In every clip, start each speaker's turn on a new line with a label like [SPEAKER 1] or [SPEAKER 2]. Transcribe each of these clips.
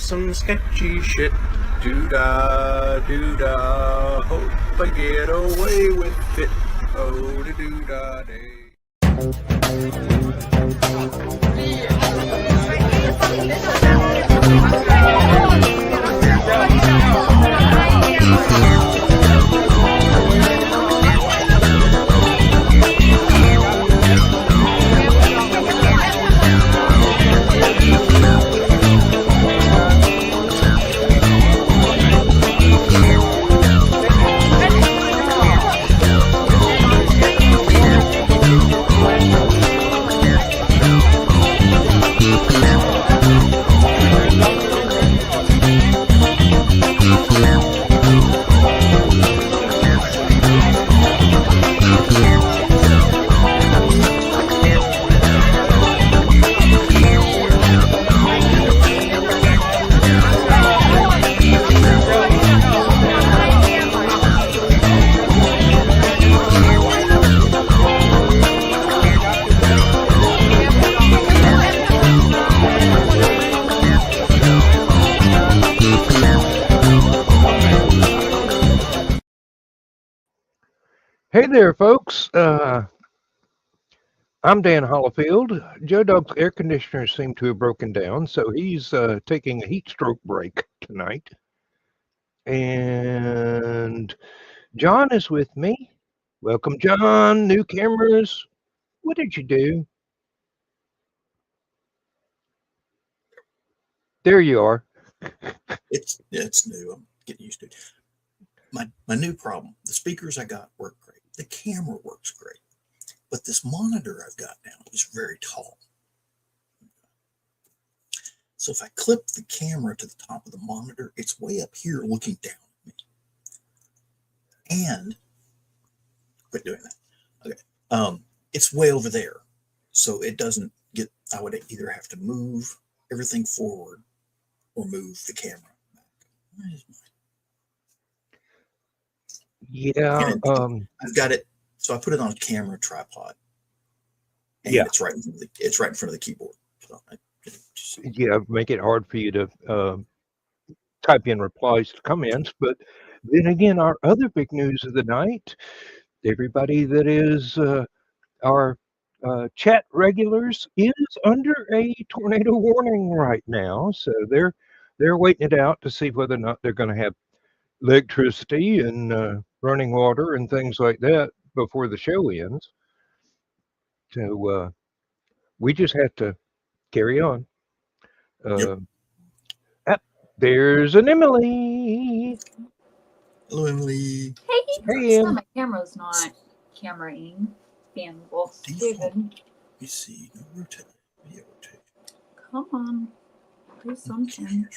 [SPEAKER 1] some sketchy shit. Doo-dah, doo-dah, hope I get away with it. Oh, doo-dah day.
[SPEAKER 2] Hey there, folks. I'm Dan Hollifield. Joe Dog's air conditioner seemed to have broken down, so he's taking a heat stroke break tonight. And John is with me. Welcome, John. New cameras. What did you do? There you are.
[SPEAKER 3] It's new. I'm getting used to it. My new problem, the speakers I got work great. The camera works great. But this monitor I've got now is very tall. So if I clip the camera to the top of the monitor, it's way up here looking down at me. And quit doing that. Okay. It's way over there. So it doesn't get, I would either have to move everything forward or move the camera back. Where is my
[SPEAKER 2] Yeah.
[SPEAKER 3] I've got it. So I put it on a camera tripod. And
[SPEAKER 2] Yeah.
[SPEAKER 3] it's right in front of the keyboard. So
[SPEAKER 2] Yeah, make it hard for you to type in replies to comments. But then again, our other big news of the night, everybody that is our chat regulars is under a tornado warning right now. So they're waiting it out to see whether or not they're going to have electricity and running water and things like that before the show ends. So we just have to carry on.
[SPEAKER 3] Yep.
[SPEAKER 2] There's an Emily.
[SPEAKER 3] Hello, Emily.
[SPEAKER 2] Hey, Em.
[SPEAKER 4] My camera's not cameraing. Being wolf stupid.
[SPEAKER 3] Let me see. No rotate. Video rotate.
[SPEAKER 4] Come on. Do something.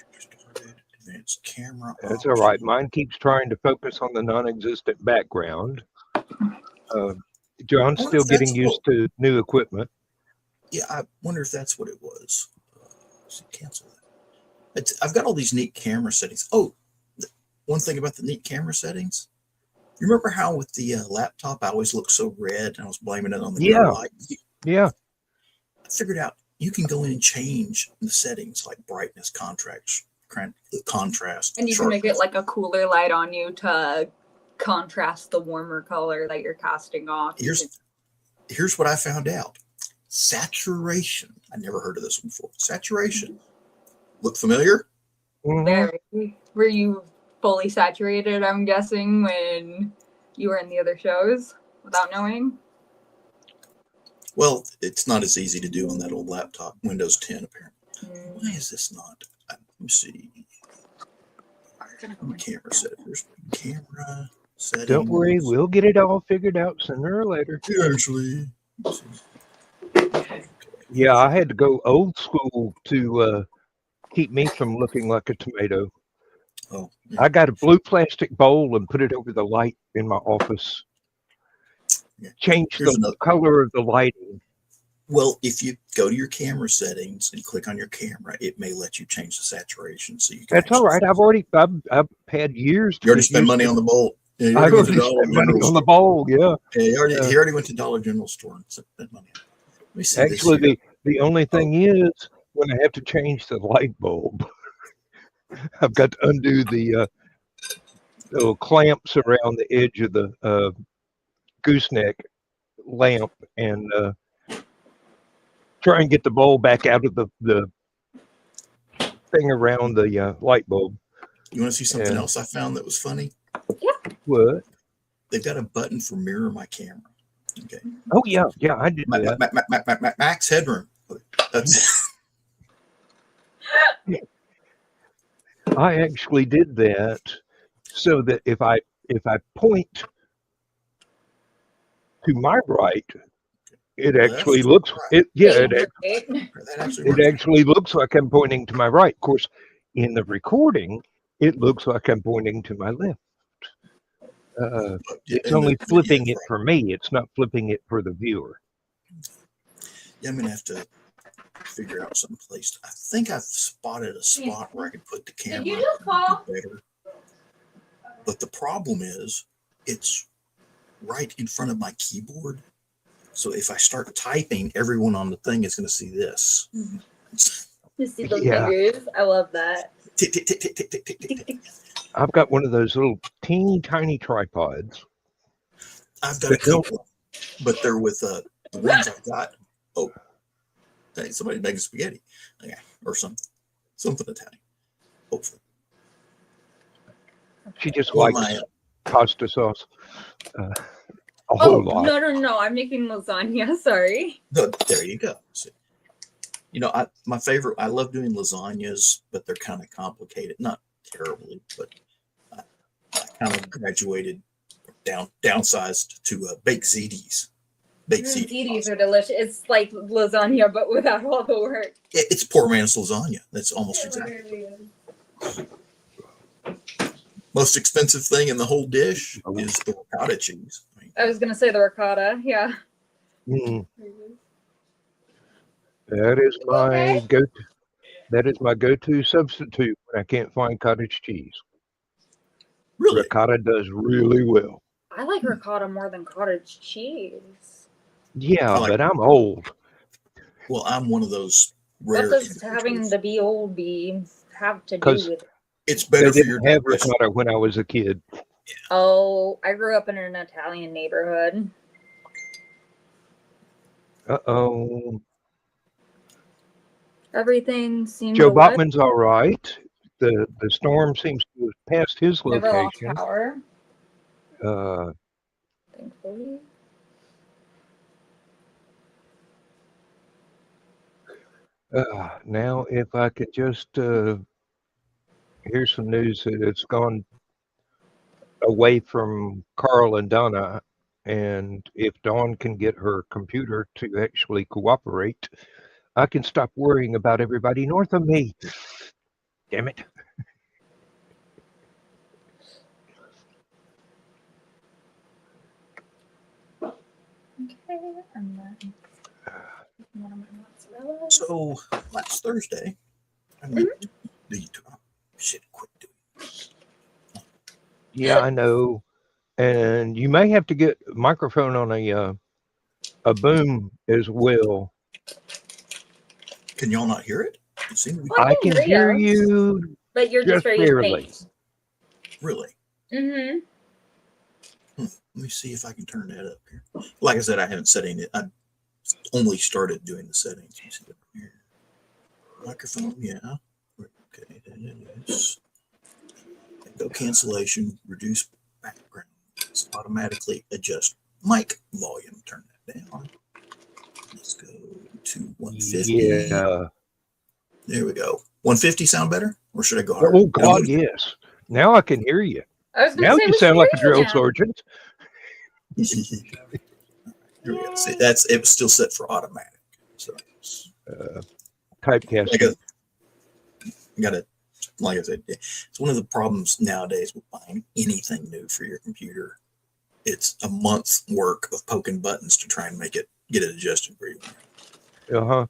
[SPEAKER 3] Advanced camera.
[SPEAKER 2] That's all right. Mine keeps trying to focus on the non-existent background. John's still getting used to new equipment.
[SPEAKER 3] Yeah, I wonder if that's what it was. Cancel that. I've got all these neat camera settings. Oh, one thing about the neat camera settings. You remember how with the laptop I always looked so red and I was blaming it on the light?
[SPEAKER 2] Yeah.
[SPEAKER 3] I figured out you can go in and change the settings like brightness, contrast.
[SPEAKER 4] And you can make it like a cooler light on you to contrast the warmer color that you're casting off.
[SPEAKER 3] Here's what I found out. Saturation. I never heard of this one before. Saturation. Look familiar?
[SPEAKER 4] Very. Were you fully saturated, I'm guessing, when you were in the other shows without knowing?
[SPEAKER 3] Well, it's not as easy to do on that old laptop, Windows 10, apparently. Why is this not? Let me see. Camera settings. Here's camera settings.
[SPEAKER 2] Don't worry, we'll get it all figured out sooner or later.
[SPEAKER 3] Eventually.
[SPEAKER 2] Yeah, I had to go old school to keep me from looking like a tomato.
[SPEAKER 3] Oh, yeah.
[SPEAKER 2] I got a blue plastic bowl and put it over the light in my office.
[SPEAKER 3] Yeah.
[SPEAKER 2] Change the color of the lighting.
[SPEAKER 3] Well, if you go to your camera settings and click on your camera, it may let you change the saturation. So you can.
[SPEAKER 2] That's all right. I've had years.
[SPEAKER 3] You already spent money on the bowl. Yeah,
[SPEAKER 2] I already spent money on the bowl. Yeah.
[SPEAKER 3] He already went to Dollar General store and spent money. Let me see.
[SPEAKER 2] Actually, the only thing is when I have to change the light bulb, I've got to undo the little clamps around the edge of the gooseneck lamp and try and get the bulb back out of the thing around the light bulb.
[SPEAKER 3] You want to see something
[SPEAKER 2] And
[SPEAKER 3] else I found that was funny?
[SPEAKER 2] what?
[SPEAKER 3] They've got a button for mirror my camera. Okay.
[SPEAKER 2] Oh yeah, I did that.
[SPEAKER 3] Max headroom. That's
[SPEAKER 2] I actually did that so that if I point to my right, it actually looks it. Yeah,
[SPEAKER 3] that actually
[SPEAKER 2] it
[SPEAKER 3] works.
[SPEAKER 2] actually looks like I'm pointing to my right. Of course, in the recording, it looks like I'm pointing to my left. It's only flipping it for me. It's not flipping it for the viewer.
[SPEAKER 3] Yeah, I'm gonna have to figure out some place. I think I've spotted a spot where I could put the camera better. But the problem is, it's right in front of my keyboard. So if I start typing, everyone on the thing is going to see this.
[SPEAKER 5] You see those fingers? I love that.
[SPEAKER 3] Tick, tick, tick, tick, tick, tick, tick, tick, tick.
[SPEAKER 2] I've got one of those little teeny tiny tripods.
[SPEAKER 3] I've got a couple, but they're with the ones I've got. Oh, hey, somebody making spaghetti, or something Italian. Hopefully,
[SPEAKER 2] She just likes pasta sauce. A whole lot.
[SPEAKER 5] No. I'm making lasagna. Sorry.
[SPEAKER 3] There you go. See, my favorite. I love doing lasagnas, but they're kind of complicated. Not terribly, but I kind of graduated downsized to baked ziti's. Baked
[SPEAKER 5] ziti's are delicious. It's like lasagna, but without all the work.
[SPEAKER 3] It's poor man's lasagna. That's almost exactly. Most expensive thing in the whole dish is the ricotta cheese.
[SPEAKER 5] I was going to say the ricotta. Yeah.
[SPEAKER 2] Mm. That is my go-to. That is my go-to substitute when I can't find cottage cheese.
[SPEAKER 3] Really?
[SPEAKER 2] Ricotta does really well.
[SPEAKER 5] I like ricotta more than cottage cheese.
[SPEAKER 2] Yeah, but I'm old.
[SPEAKER 3] Well, I'm one of those rare.
[SPEAKER 5] What does having to be old have to do with it?
[SPEAKER 3] It's better for your
[SPEAKER 2] have ricotta when I was a kid.
[SPEAKER 5] Oh, I grew up in an Italian neighborhood.
[SPEAKER 2] Uh-oh.
[SPEAKER 5] Everything seems
[SPEAKER 2] Joe Bachman's all right. The storm seems to have passed his location.
[SPEAKER 5] Never lost power.
[SPEAKER 2] Thankfully. Now, if I could just hear some news that it's gone away from Carl and Donna, and if Dawn can get her computer to actually cooperate, I can stop worrying about everybody north of me. Damn it.
[SPEAKER 5] Okay, and then
[SPEAKER 3] So last Thursday, I went to quit doing.
[SPEAKER 2] Yeah, I know. And you may have to get a microphone on a boom as well.
[SPEAKER 3] Can y'all not hear it?
[SPEAKER 2] I can hear you,
[SPEAKER 5] but you're just very faint.
[SPEAKER 3] Really?
[SPEAKER 5] Mm-hmm.
[SPEAKER 3] Let me see if I can turn that up here. Like I said, I haven't set any. I only started doing the settings. Let me see up here. Microphone, yeah. Okay, that is. Go cancellation, reduce background. Let's automatically adjust mic volume. Turn that down. Let's go to 150.
[SPEAKER 2] Yeah.
[SPEAKER 3] There we go. 150 sound better? Or should I go higher?
[SPEAKER 2] Oh, God, yes. Now I can hear you.
[SPEAKER 5] Now
[SPEAKER 2] you sound like a drill sergeant.
[SPEAKER 3] Here we go. See, it was still set for automatic. So
[SPEAKER 2] typecasting.
[SPEAKER 3] I got to, like I said, it's one of the problems nowadays with buying anything new for your computer. It's a month's work of poking buttons to try and get it adjusted for you.
[SPEAKER 2] Uh-huh.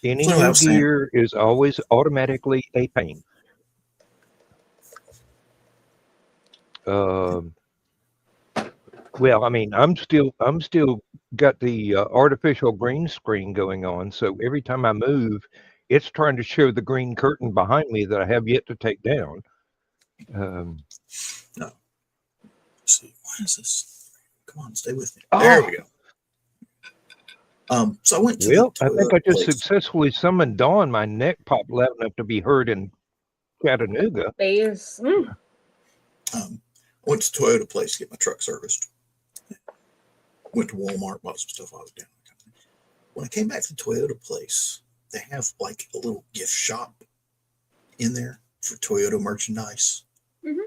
[SPEAKER 2] Any new gear is always automatically a pain. Well, I mean, I'm still got the artificial green screen going on, so every time I move, it's trying to show the green curtain behind me that I have yet to take down.
[SPEAKER 3] No. Let's see, why is this? Come on, stay with me.
[SPEAKER 2] Oh.
[SPEAKER 3] There we go. So I went to
[SPEAKER 2] Well,
[SPEAKER 3] the
[SPEAKER 2] I think I just
[SPEAKER 3] place.
[SPEAKER 2] successfully summoned Dawn. My neck popped loud enough to be heard in Chattanooga.
[SPEAKER 5] Base.
[SPEAKER 3] I went to Toyota place to get my truck serviced. Went to Walmart, bought some stuff I was down. When I came back to the Toyota place, they have like a little gift shop in there for Toyota merchandise.
[SPEAKER 5] Mm-hmm.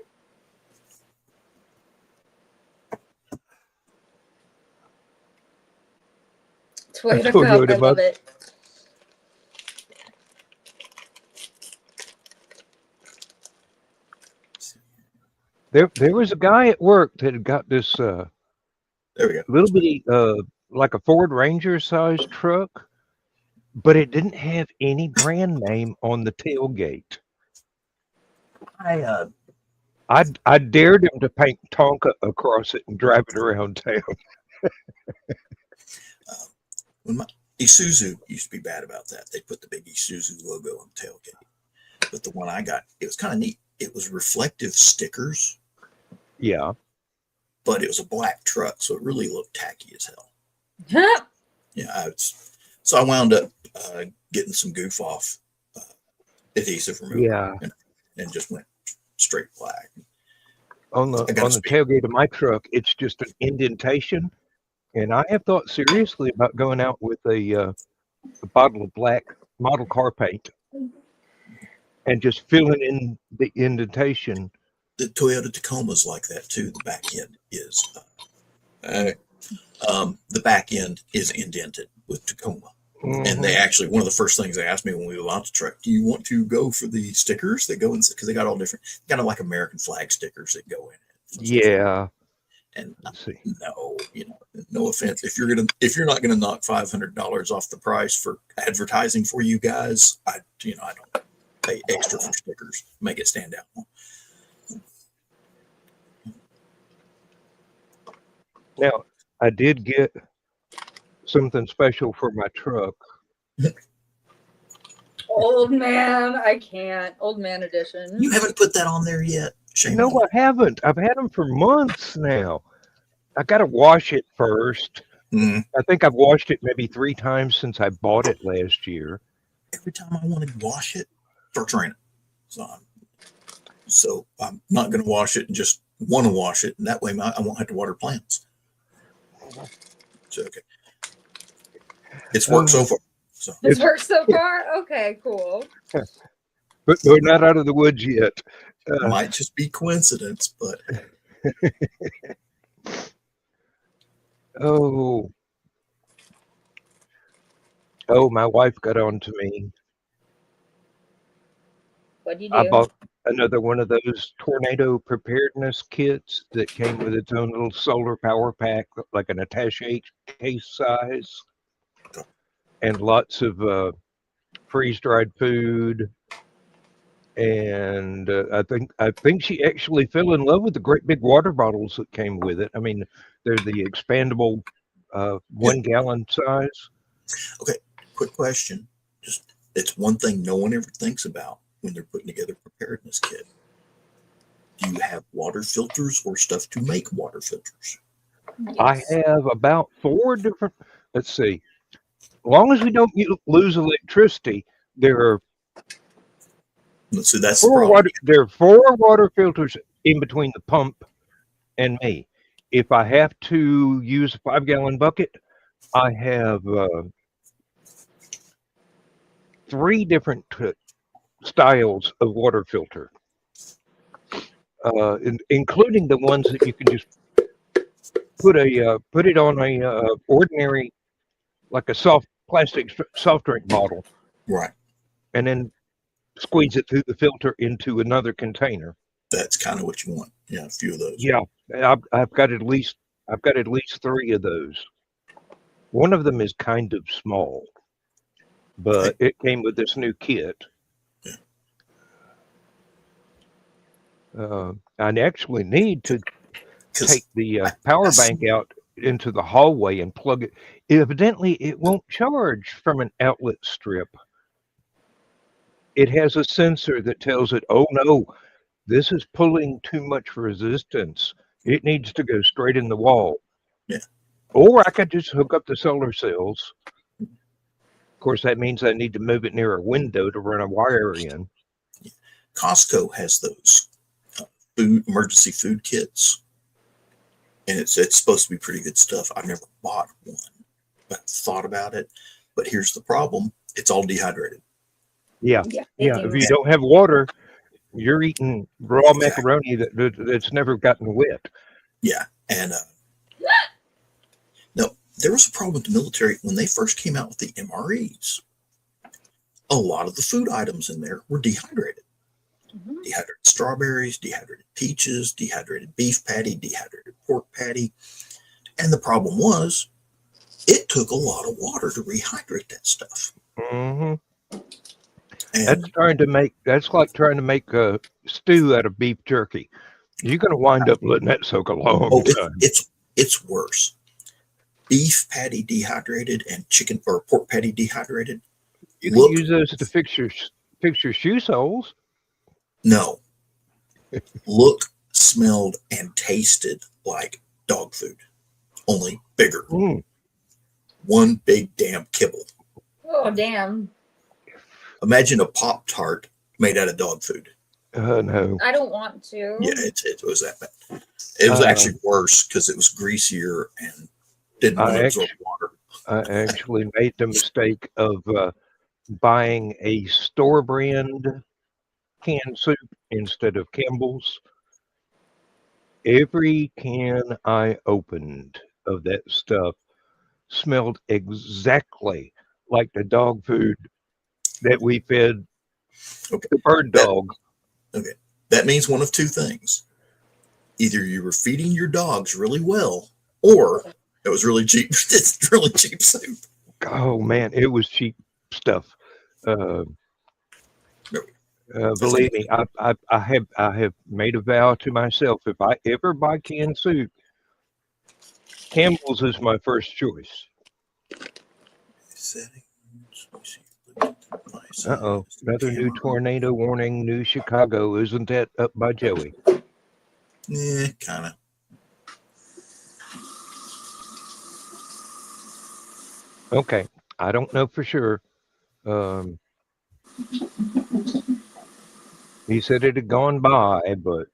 [SPEAKER 5] Toyota Cup, I love it.
[SPEAKER 2] There was a guy at work that had got this
[SPEAKER 3] There we go.
[SPEAKER 2] little bitty, like a Ford Ranger sized truck, but it didn't have any brand name on the tailgate. I dared him to paint Tonka across it and drive it around town.
[SPEAKER 3] When my Isuzu used to be bad about that. They put the big Isuzu logo on the tailgate. But the one I got, it was kind of neat. It was reflective stickers.
[SPEAKER 2] Yeah.
[SPEAKER 3] But it was a black truck, so it really looked tacky as hell.
[SPEAKER 5] Huh?
[SPEAKER 3] Yeah, so I wound up getting some goof off adhesive remover.
[SPEAKER 2] Yeah.
[SPEAKER 3] And just went straight black.
[SPEAKER 2] On the tailgate of my truck, it's just an indentation. And I have thought seriously about going out with a bottle of black model car paint and just filling in the indentation.
[SPEAKER 3] The Toyota Tacoma's like that too. The back end is indented with Tacoma. Mm-hmm. And they actually, one of the first things they asked me when we launched the truck, do you want to go for the stickers that go in? Because they got all different, kind of like American flag stickers that go in it.
[SPEAKER 2] Yeah.
[SPEAKER 3] And no, no offense. If you're not gonna knock $500 off the price for advertising for you guys, I don't pay extra for stickers. Make it stand out more.
[SPEAKER 2] Now, I did get something special for my truck.
[SPEAKER 5] Old man, I can't. Old man edition.
[SPEAKER 3] You haven't put that on there yet? Shame
[SPEAKER 2] no, I haven't. I've had them for months now. I got to wash it first.
[SPEAKER 3] Mm-hmm.
[SPEAKER 2] I think I've washed it maybe 3 times since I bought it last year.
[SPEAKER 3] Every time I want to wash it, starts raining. So I'm not going to wash it and just want to wash it. And that way I won't have to water plants. So, okay. It's worked so far. So.
[SPEAKER 5] It's worked so far? Okay, cool.
[SPEAKER 2] But we're not out of the woods yet.
[SPEAKER 3] Might just be coincidence, but.
[SPEAKER 2] Oh, my wife got on to me.
[SPEAKER 5] What'd you do?
[SPEAKER 2] I bought another one of those tornado preparedness kits that came with its own little solar power pack, like an attaché case size, and lots of freeze-dried food. And I think she actually fell in love with the great big water bottles that came with it. I mean, they're the expandable 1 gallon size.
[SPEAKER 3] Okay, quick question. It's one thing no one ever thinks about when they're putting together a preparedness kit. Do you have water filters or stuff to make water filters?
[SPEAKER 5] Yes.
[SPEAKER 2] I have about 4 different. Let's see. As long as we don't lose electricity, there are.
[SPEAKER 3] So that's
[SPEAKER 2] there are 4 water filters in between the pump and me. If I have to use a 5 gallon bucket, I have 3 different styles of water filter, including the ones that you can just put it on a ordinary, like a plastic soft drink bottle,
[SPEAKER 3] right,
[SPEAKER 2] and then squeeze it through the filter into another container.
[SPEAKER 3] That's kind of what you want. Yeah, a few of those.
[SPEAKER 2] Yeah, I've got at least 3 of those. One of them is kind of small, but it came with this new kit. I actually need to take the power bank out into the hallway and plug it. Evidently, it won't charge from an outlet strip. it has a sensor that tells it, oh no, this is pulling too much resistance. It needs to go straight in the wall.
[SPEAKER 3] Yeah.
[SPEAKER 2] Or I could just hook up the solar cells. Of course, that means I need to move it near a window to run a wire in.
[SPEAKER 3] Costco has those emergency food kits, and it's supposed to be pretty good stuff. I've never bought one, but I've thought about it. But here's the problem: it's all dehydrated.
[SPEAKER 2] Yeah.
[SPEAKER 5] Yeah.
[SPEAKER 2] If you don't have water, you're eating raw macaroni that's never gotten wet.
[SPEAKER 3] Yeah, and no, there was a problem with the military when they first came out with the MREs. A lot of the food items in there were dehydrated.
[SPEAKER 5] Mhm.
[SPEAKER 3] Dehydrated strawberries, dehydrated peaches, dehydrated beef patty, dehydrated pork patty. And the problem was, it took a lot of water to rehydrate that stuff.
[SPEAKER 2] Mm-hmm.
[SPEAKER 3] And
[SPEAKER 2] That's like trying to make a stew out of beef jerky. You're going to wind up letting that soak a long time.
[SPEAKER 3] it's worse. Beef patty dehydrated and chicken or pork patty dehydrated.
[SPEAKER 2] You can use those to fix your shoe soles.
[SPEAKER 3] No. Looked, smelled, and tasted like dog food, only bigger.
[SPEAKER 2] Mm.
[SPEAKER 3] One big damn kibble.
[SPEAKER 5] Oh, damn.
[SPEAKER 3] Imagine a Pop-Tart made out of dog food.
[SPEAKER 2] No.
[SPEAKER 5] I don't want to.
[SPEAKER 3] Yeah, it was that bad. It was actually worse because it was greasier and didn't want to absorb water.
[SPEAKER 2] I actually made the mistake of buying a store brand canned soup instead of Campbell's. Every can I opened of that stuff smelled exactly like the dog food that we fed the bird dog.
[SPEAKER 3] That means one of two things. Either you were feeding your dogs really well, or it was really cheap. It's really cheap soup.
[SPEAKER 2] Oh man, it was cheap stuff. Believe me, I have made a vow to myself: if I ever buy canned soup, Campbell's is my first choice.
[SPEAKER 3] Settings.
[SPEAKER 2] Uh-oh, another new tornado warning, New Chicago. Isn't that up by Joey?
[SPEAKER 3] Yeah, kind of.
[SPEAKER 2] Okay, I don't know for sure. He said it had gone by, but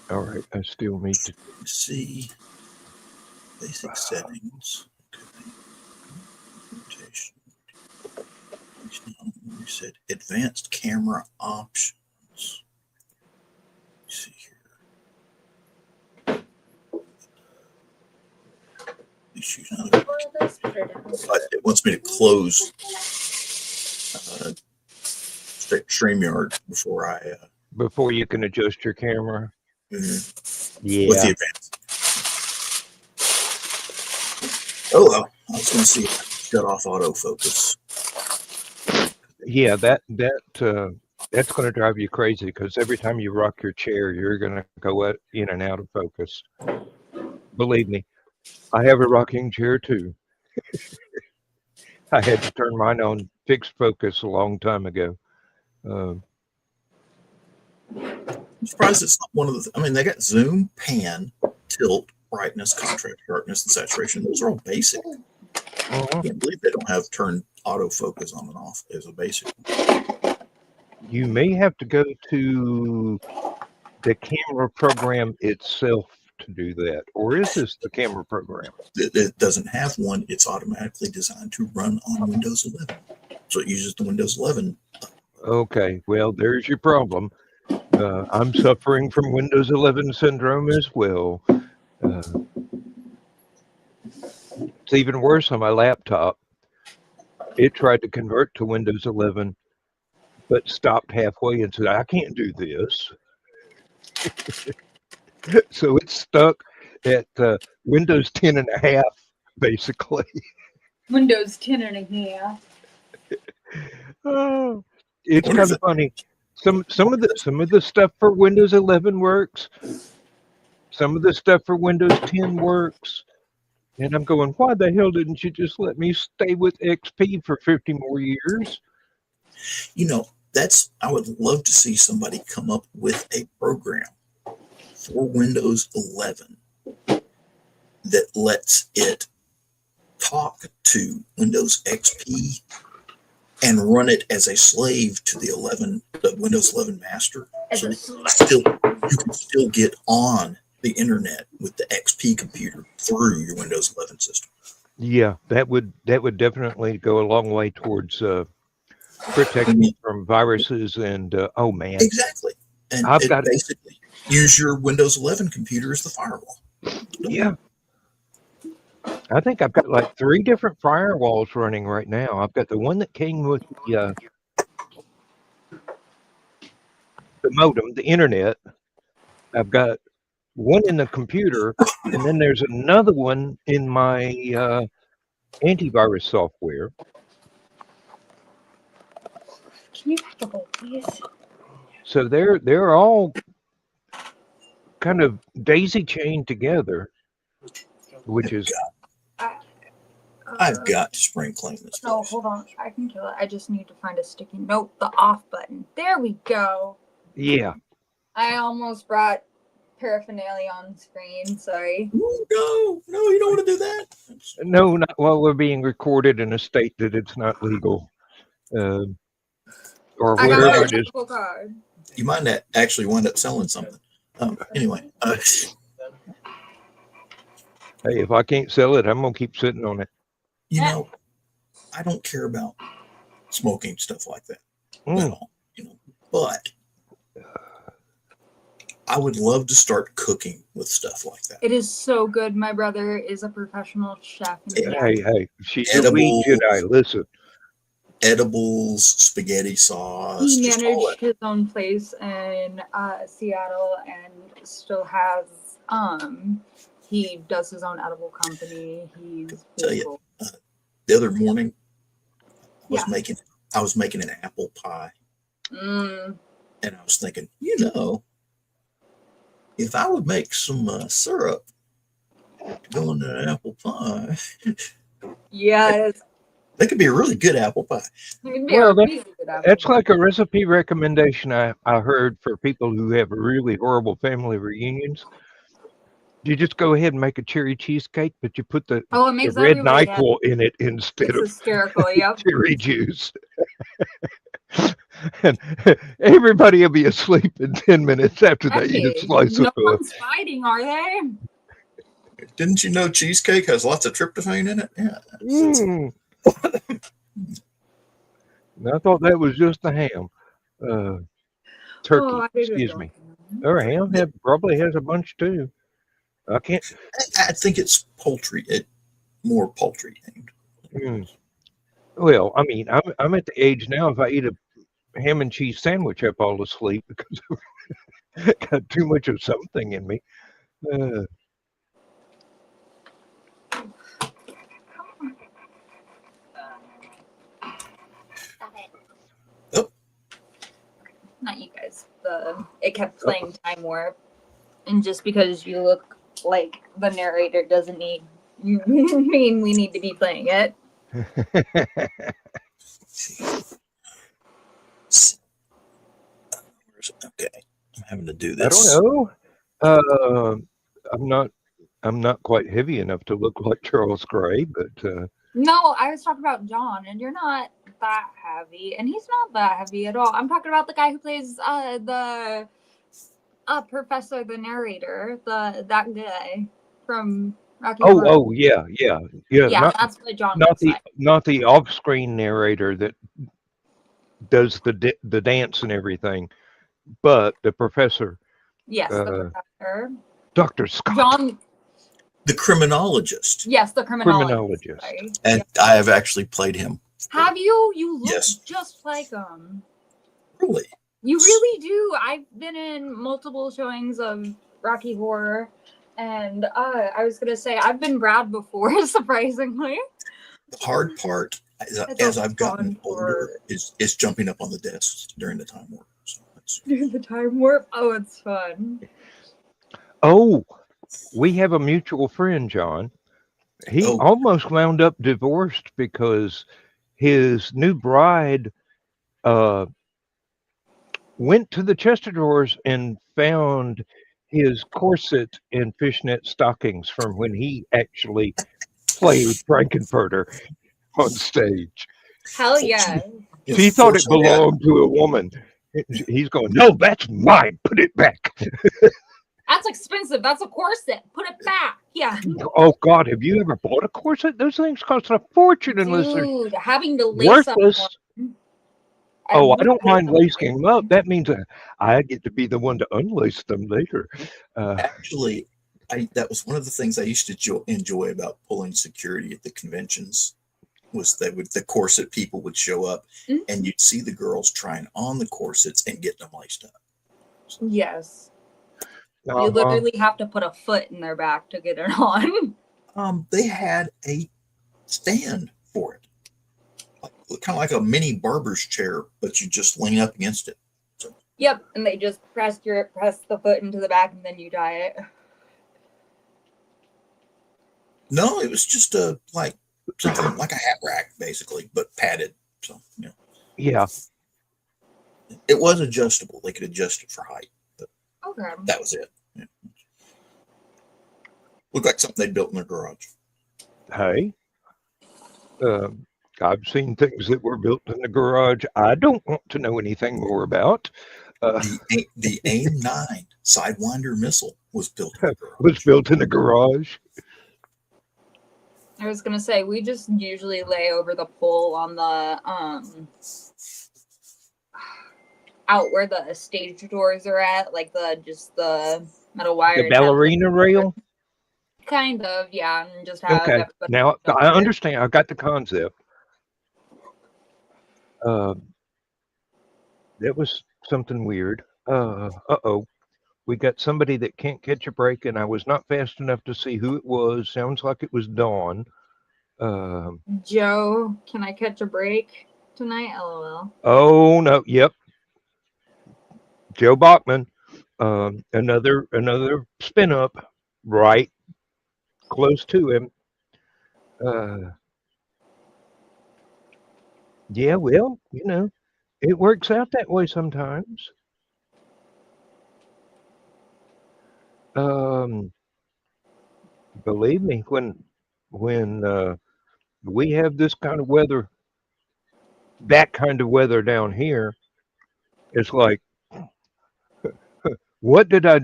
[SPEAKER 2] all right, I still need to
[SPEAKER 3] see basic settings. We said advanced camera options. Let's see here. It wants me to close StreamYard
[SPEAKER 2] before you can adjust your camera.
[SPEAKER 3] Mm-hmm.
[SPEAKER 2] Yeah.
[SPEAKER 3] With the advanced. Oh well, I was going to see if I could shut off autofocus.
[SPEAKER 2] Yeah, that's going to drive you crazy because every time you rock your chair, you're going to go in and out of focus. Believe me, I have a rocking chair too. I had to turn mine on fixed focus a long time ago.
[SPEAKER 3] I'm surprised it's not one of the. I mean, they got zoom, pan, tilt, brightness, contrast, sharpness, and saturation. Those are all basic. I can't believe they don't have turned autofocus on and off as a basic.
[SPEAKER 2] You may have to go to the camera program itself to do that, or is this the camera program?
[SPEAKER 3] It doesn't have one. It's automatically designed to run on Windows 11, so it uses the Windows 11.
[SPEAKER 2] Okay, well, there's your problem. I'm suffering from Windows 11 syndrome as well. It's even worse on my laptop. It tried to convert to Windows 11, but stopped halfway and said, I can't do this. So it's stuck at Windows 10 and a half, basically.
[SPEAKER 5] Windows 10 and a half.
[SPEAKER 2] Oh, it's kind of funny. Some of the stuff for Windows 11 works. Some of the stuff for Windows 10 works. And I'm going, why the hell didn't you just let me stay with XP for 50 more years?
[SPEAKER 3] You know, I would love to see somebody come up with a program for Windows 11 that lets it talk to Windows XP and run it as a slave to the Windows 11 master. So you can still get on the internet with the XP computer through your Windows 11 system.
[SPEAKER 2] Yeah, that would definitely go a long way towards protecting from viruses and oh man,
[SPEAKER 3] Exactly. And
[SPEAKER 2] I've
[SPEAKER 3] it
[SPEAKER 2] got
[SPEAKER 3] basically use your Windows 11 computer as the firewall.
[SPEAKER 2] yeah. I think I've got like 3 different firewalls running right now. I've got the one that came with the modem, the internet. I've got one in the computer, and then there's another one in my antivirus software.
[SPEAKER 5] Can you pack the whole, please?
[SPEAKER 2] So they're all kind of daisy chained together, which is
[SPEAKER 3] I've got to spring clean this.
[SPEAKER 4] No, hold on. I can kill it. I just need to find a sticky note, the off button. There we go.
[SPEAKER 2] yeah.
[SPEAKER 4] I almost brought paraphernalia on screen. Sorry.
[SPEAKER 3] No, you don't want to do that.
[SPEAKER 2] No, not while we're being recorded in a state that it's not legal, or
[SPEAKER 4] I got
[SPEAKER 2] whatever
[SPEAKER 4] my
[SPEAKER 2] it is.
[SPEAKER 4] medical card.
[SPEAKER 3] You might not actually wind up selling something. Anyway,
[SPEAKER 2] Hey, if I can't sell it, I'm gonna keep sitting on it.
[SPEAKER 3] you know, I don't care about smoking stuff like that at all. You know, but I would love to start cooking with stuff like that.
[SPEAKER 4] It is so good. My brother is a professional chef.
[SPEAKER 2] Hey, she's a weed Jedi. Listen.
[SPEAKER 3] Edibles, spaghetti sauce.
[SPEAKER 4] He
[SPEAKER 3] just all
[SPEAKER 4] managed
[SPEAKER 3] that.
[SPEAKER 4] his own place in Seattle and still has he does his own edible company. He's
[SPEAKER 3] Tell you, the other morning I was making an apple pie. And I was thinking, if I would make some syrup go into an apple pie,
[SPEAKER 4] yes,
[SPEAKER 3] that could be a really good apple pie.
[SPEAKER 2] Well, that's like a recipe recommendation I heard for people who have really horrible family reunions. You just go ahead and make a cherry cheesecake, but you put the red NyQuil in it instead of
[SPEAKER 4] hysterical, yep.
[SPEAKER 2] cherry juice. And everybody will be asleep in 10 minutes after they eat a slice of
[SPEAKER 4] No one's fighting, are they?
[SPEAKER 3] Didn't you know cheesecake has lots of tryptophan in it? Yeah.
[SPEAKER 2] I thought that was just the ham. Turkey, excuse me. Or ham probably has a bunch too. I can't.
[SPEAKER 3] I think it's poultry. More poultry themed.
[SPEAKER 2] Well, I mean, I'm at the age now. If I eat a ham and cheese sandwich, I fall asleep because I've got too much of something in me.
[SPEAKER 5] Not you guys. It kept playing Time Warp, and just because you look like the narrator doesn't mean we need to be playing it.
[SPEAKER 3] Okay, I'm having to do this.
[SPEAKER 2] I don't know. I'm not quite heavy enough to look like Charles Gray, but
[SPEAKER 4] no, I was talking about John, and you're not that heavy, and he's not that heavy at all. I'm talking about the guy who plays the professor, the narrator, that guy from Rocky Horror.
[SPEAKER 2] Oh, yeah.
[SPEAKER 4] Yeah, that's what John looks like.
[SPEAKER 2] Not the off-screen narrator that does the dance and everything, but the professor.
[SPEAKER 4] Yes, the professor.
[SPEAKER 2] Dr. Scott.
[SPEAKER 4] John.
[SPEAKER 3] The criminologist.
[SPEAKER 4] Yes, the criminologist.
[SPEAKER 3] And I have actually played him.
[SPEAKER 4] Have you? You look just like him.
[SPEAKER 3] Really?
[SPEAKER 4] You really do. I've been in multiple showings of Rocky Horror, and I was gonna say I've been Brad before, surprisingly.
[SPEAKER 3] The hard part, as I've gotten older, is jumping up on the desks during the time warp. So
[SPEAKER 4] during the time warp? Oh, it's fun.
[SPEAKER 2] Oh, we have a mutual friend, John, He
[SPEAKER 3] Oh.
[SPEAKER 2] almost wound up divorced because his new bride went to the chest of drawers and found his corset and fishnet stockings from when he actually played Frankenfurter on stage.
[SPEAKER 5] Hell yeah.
[SPEAKER 2] She thought it
[SPEAKER 3] Fortunately,
[SPEAKER 2] belonged to a woman. He's going, no, that's mine. Put it back.
[SPEAKER 5] That's expensive. That's a corset. Put it back. Yeah.
[SPEAKER 2] Oh, God, have you ever bought a corset? Those things cost a fortune unless they're
[SPEAKER 5] Dude, having to lace up
[SPEAKER 2] worthless.
[SPEAKER 5] one.
[SPEAKER 2] Oh, I
[SPEAKER 5] really
[SPEAKER 2] don't mind
[SPEAKER 5] don't like
[SPEAKER 2] lacing them up. That means I get to be the one to unlace them later.
[SPEAKER 3] actually, that was one of the things I used to enjoy about pulling security at the conventions. Was that the corset people would show up, and you'd see the girls trying on the corsets and getting them laced up.
[SPEAKER 5] Yes. You literally have to put a foot in their back to get it on.
[SPEAKER 3] They had a stand for it, kind of like a mini barber's chair, but you just lean up against it. So.
[SPEAKER 5] Yep, and they just press the foot into the back, and then you tie it.
[SPEAKER 3] No, it was just something like a hat rack, basically, but padded. So
[SPEAKER 2] Yeah.
[SPEAKER 3] It was adjustable. They could adjust it for height. But
[SPEAKER 5] Okay.
[SPEAKER 3] that was it. Yeah. Looked like something they built in their garage.
[SPEAKER 2] Hey, I've seen things that were built in the garage I don't want to know anything more about.
[SPEAKER 3] The AIM-9 Sidewinder missile was built in the garage.
[SPEAKER 2] Was built in the garage.
[SPEAKER 5] I was gonna say we just usually lay over the pole on the out where the stage doors are at, like the metal wire.
[SPEAKER 2] The ballerina rail.
[SPEAKER 5] Kind of, yeah, and just have.
[SPEAKER 2] Okay. Now I understand. I got the concept. That was something weird. Uh-oh. We got somebody that can't catch a break, and I was not fast enough to see who it was. Sounds like it was Dawn.
[SPEAKER 5] Joe, can I catch a break tonight? LOL.
[SPEAKER 2] Oh, no. Yep. Joe Bachman. Another spin up right close to him. Yeah, well, it works out that way sometimes. Believe me, when we have this kind of weather, that kind of weather down here, it's like, what did I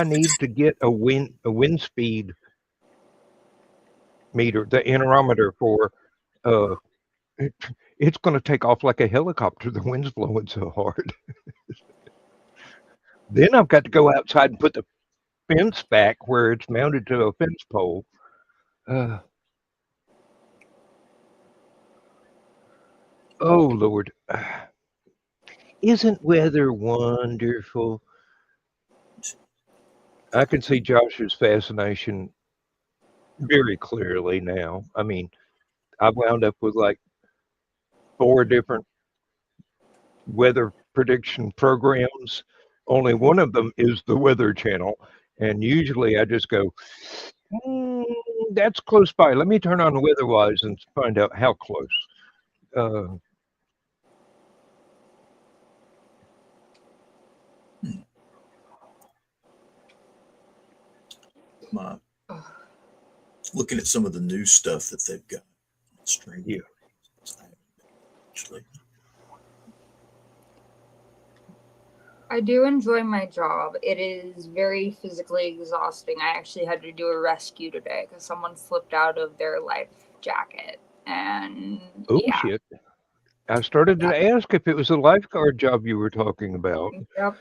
[SPEAKER 2] need to get a wind speed meter, the interrometer for? It's going to take off like a helicopter. The wind's blowing so hard. Then I've got to go outside and put the fence back where it's mounted to a fence pole. Oh, Lord. Isn't weather wonderful? I can see Josh's fascination very clearly now. I mean, I wound up with like 4 different weather prediction programs. Only one of them is the Weather Channel. And usually I just go, that's close by. Let me turn on WeatherWise and find out how close.
[SPEAKER 3] Looking at some of the new stuff that they've got on stream.
[SPEAKER 2] Yeah.
[SPEAKER 3] Actually.
[SPEAKER 5] I do enjoy my job. It is very physically exhausting. I actually had to do a rescue today because someone slipped out of their life jacket. And
[SPEAKER 2] oh, shit. I started to ask if it was a lifeguard job you were talking about.
[SPEAKER 5] Yep.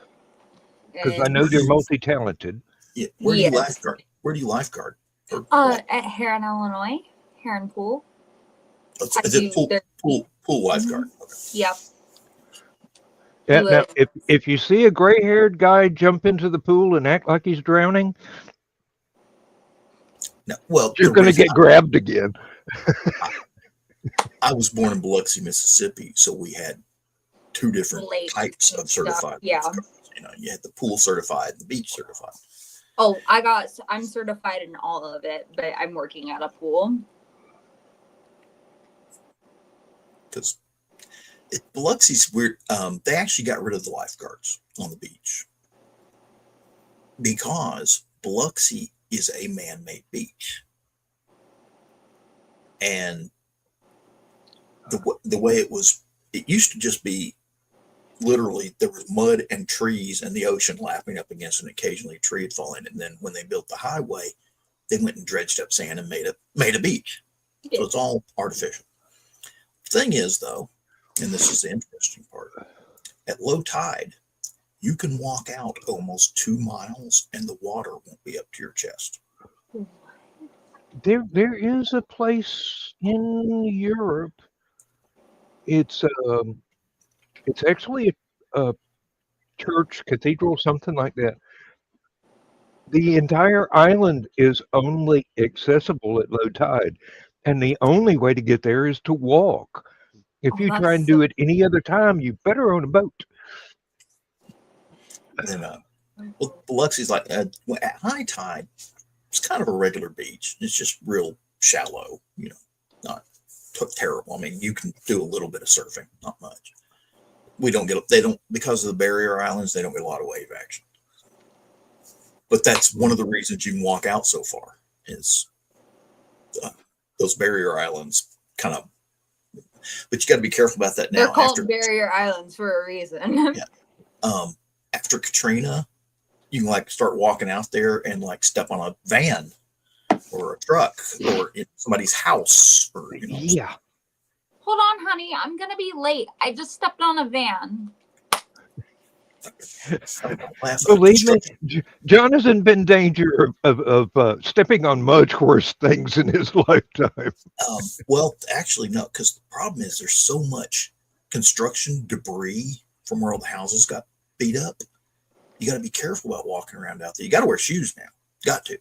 [SPEAKER 2] Because I know they're multi-talented.
[SPEAKER 3] Yeah. Where do you lifeguard? Where do you lifeguard?
[SPEAKER 5] At Heron, Illinois. Heron Pool.
[SPEAKER 3] Is it pool lifeguard? Okay.
[SPEAKER 5] Yep.
[SPEAKER 2] Yeah, now, if you see a gray-haired guy jump into the pool and act like he's drowning,
[SPEAKER 3] no, well,
[SPEAKER 2] you're going to get grabbed again.
[SPEAKER 3] I was born in Biloxi, Mississippi, so we had 2 different types of certified lifeguards. You had the pool certified, the beach certified.
[SPEAKER 5] Oh, I'm certified in all of it, but I'm working at a pool.
[SPEAKER 3] Because Biloxi's weird. They actually got rid of the lifeguards on the beach because Biloxi is a man-made beach, and the way it used to just be literally there was mud and trees and the ocean lapping up against, and occasionally a tree would fall in. And then when they built the highway, they went and dredged up sand and made a beach. So it's all artificial. Thing is, though, and this is the interesting part, at low tide, you can walk out almost 2 miles and the water won't be up to your chest.
[SPEAKER 2] There is a place in Europe. It's actually a church, cathedral, something like that. The entire island is only accessible at low tide, and the only way to get there is to walk. If you try and do it any other time, you better own a boat.
[SPEAKER 3] And well, Biloxi's like at high tide, it's kind of a regular beach. It's just real shallow, not terrible. I mean, you can do a little bit of surfing, not much. They don't, because of the barrier islands, they don't get a lot of wave action. But that's one of the reasons you can walk out so far is those barrier islands kind of, but you got to be careful about that now.
[SPEAKER 5] They're called barrier islands for a reason.
[SPEAKER 3] Yeah. After Katrina, you can start walking out there and step on a van or a truck or in somebody's house or
[SPEAKER 2] Yeah.
[SPEAKER 5] Hold on, honey. I'm gonna be late. I just stepped on a van.
[SPEAKER 2] Believe me, John has been in danger of stepping on much worse things in his lifetime.
[SPEAKER 3] Well, actually, no, because the problem is there's so much construction debris from where all the houses got beat up. You got to be careful about walking around out there. You got to wear shoes now. Got to.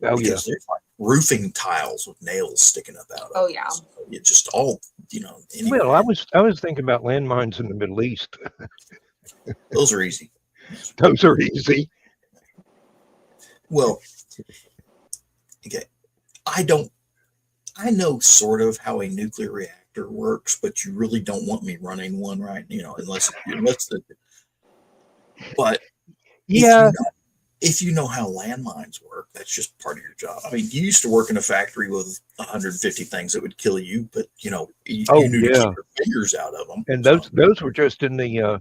[SPEAKER 2] Oh,
[SPEAKER 3] because there's roofing tiles with nails sticking up out of
[SPEAKER 5] Oh,
[SPEAKER 3] it.
[SPEAKER 5] yeah.
[SPEAKER 3] So it just all, anyway.
[SPEAKER 2] Well, I was thinking about landmines in the Middle East.
[SPEAKER 3] Those are easy.
[SPEAKER 2] Those are easy.
[SPEAKER 3] Well, okay. I know sort of how a nuclear reactor works, but you really don't want me running one, right? But
[SPEAKER 2] yeah.
[SPEAKER 3] If you know how landmines work, that's just part of your job. I mean, you used to work in a factory with 150 things that would kill you, but you knew to keep your fingers out of them.
[SPEAKER 2] And those were just in the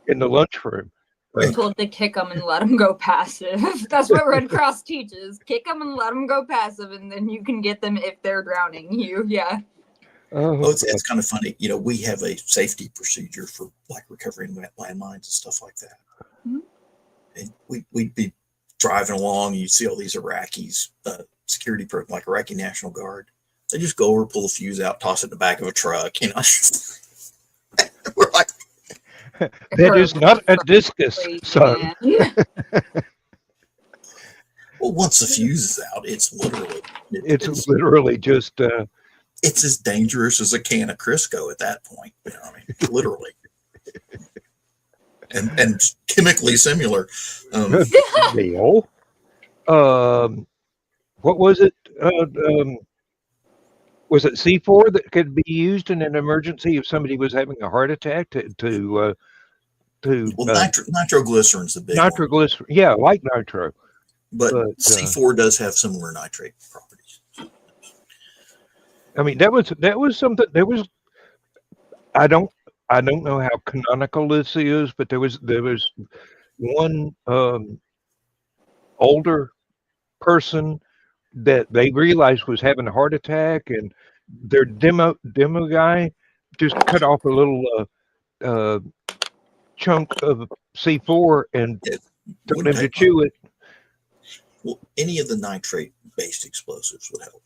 [SPEAKER 2] lunchroom.
[SPEAKER 5] We're told to kick them and let them go passive. That's what Red Cross teaches. Kick them and let them go passive, and then you can get them if they're drowning you. Yeah.
[SPEAKER 3] It's kind of funny. We have a safety procedure for recovering landmines and stuff like that. Mm-hmm. And we'd be driving along, and you'd see all these Iraqis, security person, like Iraqi National Guard. They just go over, pull the fuse out, toss it in the back of a truck. We're like,
[SPEAKER 2] that is not a discus, son.
[SPEAKER 3] Well, once the fuse is out, it's literally
[SPEAKER 2] literally just
[SPEAKER 3] it's as dangerous as a can of Crisco at that point. Literally. And chemically similar.
[SPEAKER 2] Neil. What was it? Was it C4 that could be used in an emergency if somebody was having a heart attack
[SPEAKER 3] well, nitroglycerin's the big
[SPEAKER 2] nitroglycerin. One. Yeah, like nitro.
[SPEAKER 3] But C4 does have similar nitrate properties.
[SPEAKER 2] I mean, that was something. There was. I don't know how canonical this is, but there was one older person that they realized was having a heart attack, and their demo guy just cut off a little chunk of C4 and told him to chew it.
[SPEAKER 3] Well, any of the nitrate-based explosives would help.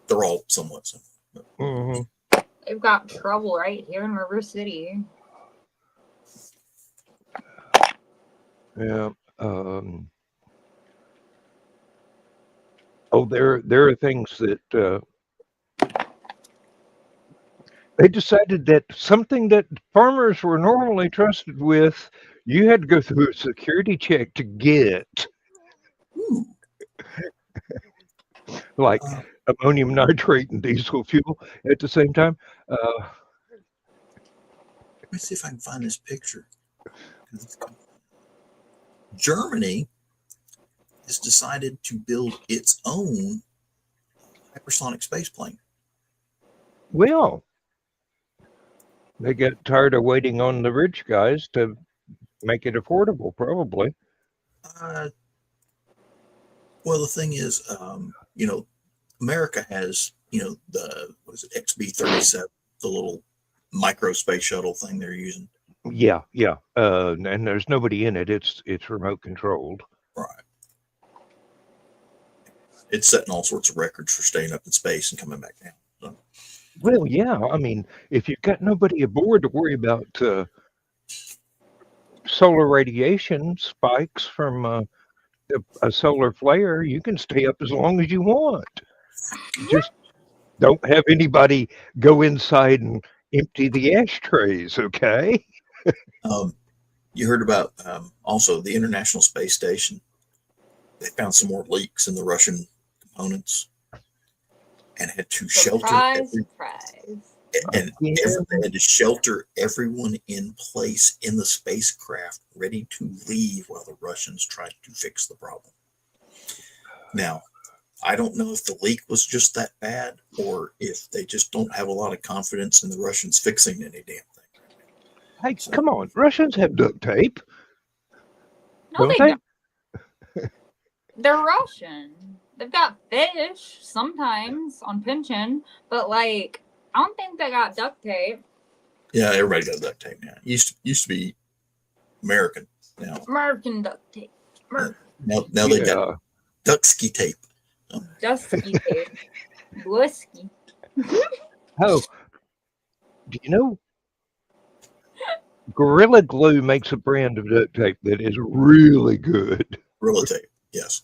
[SPEAKER 3] They're all somewhat similar.
[SPEAKER 2] Mm-hmm.
[SPEAKER 5] They've got trouble right here in River City.
[SPEAKER 2] Yeah. There are things that they decided that something that farmers were normally trusted with You had to go through a security check to get
[SPEAKER 3] Ooh.
[SPEAKER 2] like
[SPEAKER 3] Uh,
[SPEAKER 2] ammonium nitrate and diesel fuel at the same time. Uh,
[SPEAKER 3] Let me see if I can find this picture. Germany has decided to build its own hypersonic space plane.
[SPEAKER 2] well, they got tired of waiting on the rich guys to make it affordable, probably.
[SPEAKER 3] Uh, well, the thing is, America has, the what is it, XB-37, the little micro space shuttle thing they're using.
[SPEAKER 2] Yeah, yeah. And there's nobody in it. It's remote controlled.
[SPEAKER 3] Right. It's setting all sorts of records for staying up in space and coming back down. So,
[SPEAKER 2] Well, yeah. I mean, if you've got nobody aboard to worry about solar radiation spikes from a solar flare, you can stay up as long as you want. Just don't have anybody go inside and empty the ashtrays, okay?
[SPEAKER 3] you heard about also the International Space Station. They found some more leaks in the Russian components and had to shelter
[SPEAKER 5] Surprise.
[SPEAKER 3] and they had to shelter everyone in place in the spacecraft, ready to leave while the Russians tried to fix the problem. Now, I don't know if the leak was just that bad or if they just don't have a lot of confidence in the Russians fixing any damn thing.
[SPEAKER 2] Hey, come on. Russians have duct tape.
[SPEAKER 5] No,
[SPEAKER 2] Don't
[SPEAKER 5] they
[SPEAKER 2] they?
[SPEAKER 5] don't. They're Russian. They've got fish sometimes on pension, but like I don't think they got duct tape.
[SPEAKER 3] Yeah, everybody got duct tape now. Used to be American. Now
[SPEAKER 5] American duct tape.
[SPEAKER 3] now they got ducksky tape.
[SPEAKER 5] Dusky tape. Whiskey.
[SPEAKER 2] Oh, do you know? Gorilla Glue makes a brand of duct tape that is really good.
[SPEAKER 3] Gorilla tape, yes.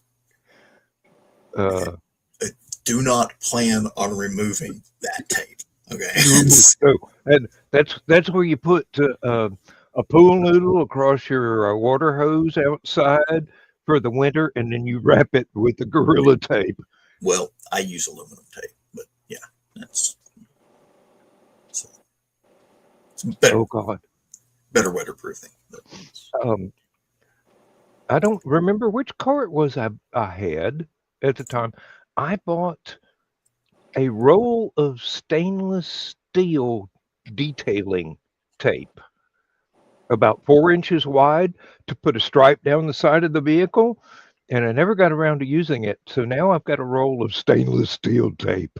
[SPEAKER 3] Do not plan on removing that tape. Okay.
[SPEAKER 2] So, and that's where you put a pool noodle across your water hose outside for the winter, and then you wrap it with the Gorilla tape.
[SPEAKER 3] Well, I use aluminum tape, but yeah, it's better.
[SPEAKER 2] Oh God.
[SPEAKER 3] Better weatherproofing.
[SPEAKER 2] I don't remember which car it was I had at the time. I bought a roll of stainless steel detailing tape, about 4 inches wide, to put a stripe down the side of the vehicle, and I never got around to using it. So now I've got a roll of stainless steel tape.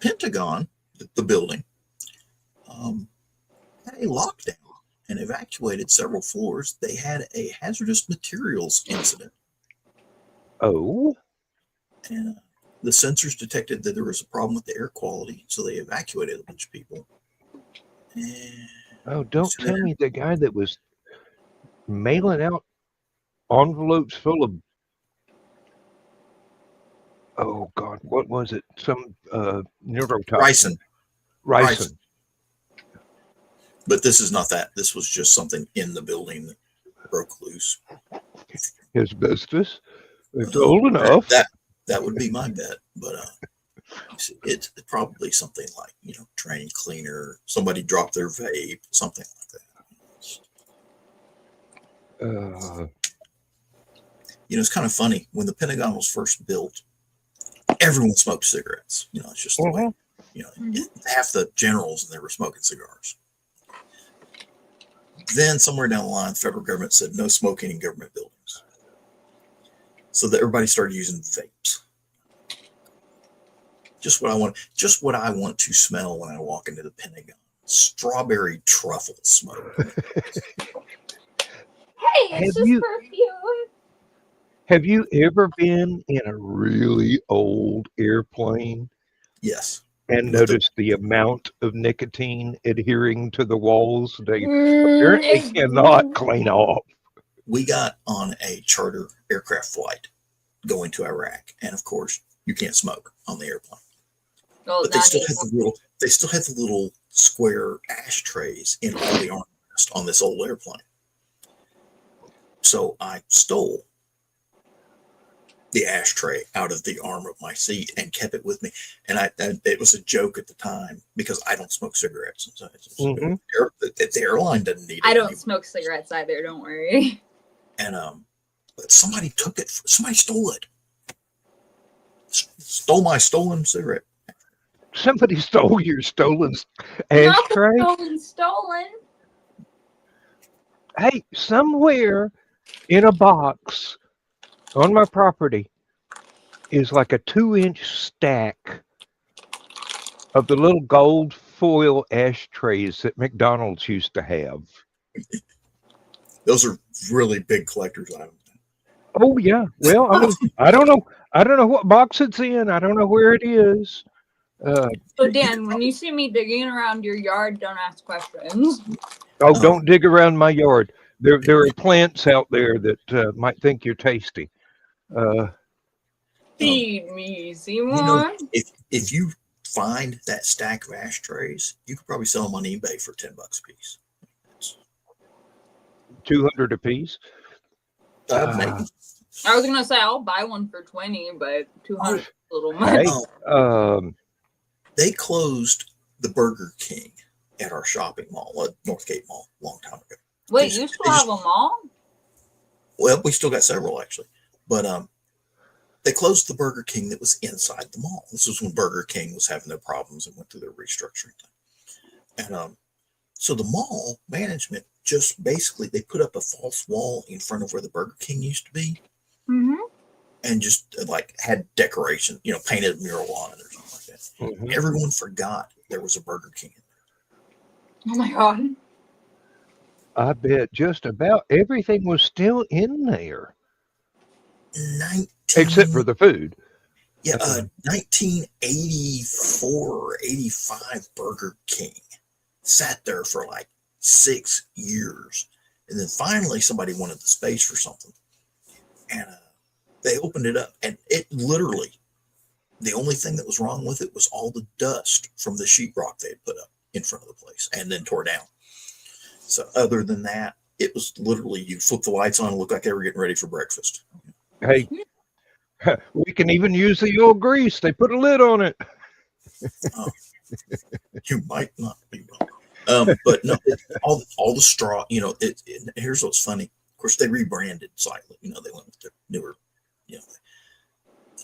[SPEAKER 3] Pentagon, the building, had a lockdown and evacuated several floors. They had a hazardous materials incident.
[SPEAKER 2] Oh,
[SPEAKER 3] And the sensors detected that there was a problem with the air quality, so they evacuated a bunch of people. And
[SPEAKER 2] oh! Don't tell me the guy that was mailing out envelopes full of. Oh God, what was it? Some neurotoxin.
[SPEAKER 3] Ricin. But this is not that. This was just something in the building that broke loose.
[SPEAKER 2] Asbestos. It's old enough.
[SPEAKER 3] That would be my bet, but it's probably something like drain cleaner. Somebody dropped their vape, something like that. It's kind of funny when the Pentagon was first built. Everyone smoked cigarettes. It's just the way. Half the generals and they were smoking cigars. Then somewhere down the line, the federal government said no smoking in government buildings. So that everybody started using vapes. Just what I want to smell when I walk into the Pentagon. Strawberry truffle smoke.
[SPEAKER 5] Hey, it's just perfume.
[SPEAKER 2] Have you ever been in a really old airplane?
[SPEAKER 3] Yes.
[SPEAKER 2] And noticed the amount of nicotine adhering to the walls? They apparently cannot clean off.
[SPEAKER 3] We got on a charter aircraft flight going to Iraq. And of course, you can't smoke on the airplane.
[SPEAKER 5] Oh,
[SPEAKER 3] But they
[SPEAKER 5] that
[SPEAKER 3] still
[SPEAKER 5] is
[SPEAKER 3] had the little square ashtrays in all the armrests on this old airplane. So I stole the ashtray out of the arm of my seat and kept it with me. And it was a joke at the time because I don't smoke cigarettes. And so the airline doesn't need it.
[SPEAKER 5] I don't smoke cigarettes either. Don't worry.
[SPEAKER 3] And but somebody took it. Somebody stole it. Stole my stolen cigarette.
[SPEAKER 2] Somebody stole your stolen
[SPEAKER 5] Not
[SPEAKER 2] ashtray.
[SPEAKER 5] stolen.
[SPEAKER 2] Hey, somewhere in a box on my property is like a 2-inch stack of the little gold foil ashtrays that McDonald's used to have.
[SPEAKER 3] Those are really big collector's items.
[SPEAKER 2] Oh yeah. Well, I mean, I don't know what box it's in. I don't know where it is.
[SPEAKER 5] So Dan, when you see me digging around your yard, don't ask questions.
[SPEAKER 2] Oh, don't dig around my yard. There are plants out there that might think you're tasty.
[SPEAKER 5] Feed me, Seymour.
[SPEAKER 3] You know, if you find that stack of ashtrays, you could probably sell them on eBay for $10 a piece.
[SPEAKER 2] 200 apiece.
[SPEAKER 3] Maybe.
[SPEAKER 5] I was gonna say I'll buy one for 20, but 200 is a little
[SPEAKER 2] Hey,
[SPEAKER 5] much.
[SPEAKER 3] They closed the Burger King at our shopping mall, Northgate Mall, a long time ago.
[SPEAKER 5] Wait, you still have them all?
[SPEAKER 3] Well, we still got several actually, but they closed the Burger King that was inside the mall. This was when Burger King was having their problems and went through their restructuring thing. And so the mall management just basically they put up a false wall in front of where the Burger King used to be, and just like had decoration, painted a mural on it or something like that. Everyone forgot there was a Burger King in there.
[SPEAKER 5] Oh my god!
[SPEAKER 2] I bet just about everything was still in there, except for the food.
[SPEAKER 3] Yeah, 1984 or 85 Burger King sat there for like 6 years. And then finally somebody wanted the space for something. And they opened it up. And it literally, the only thing that was wrong with it was all the dust from the sheetrock they had put up in front of the place and then tore down. So other than that, it was literally, you flip the lights on and look like they were getting ready for breakfast.
[SPEAKER 2] Hey, we can even use the old grease. They put a lid on it.
[SPEAKER 3] You might not be wrong. But no, all the straw, here's what's funny. Of course, they rebranded slightly. They went with the newer,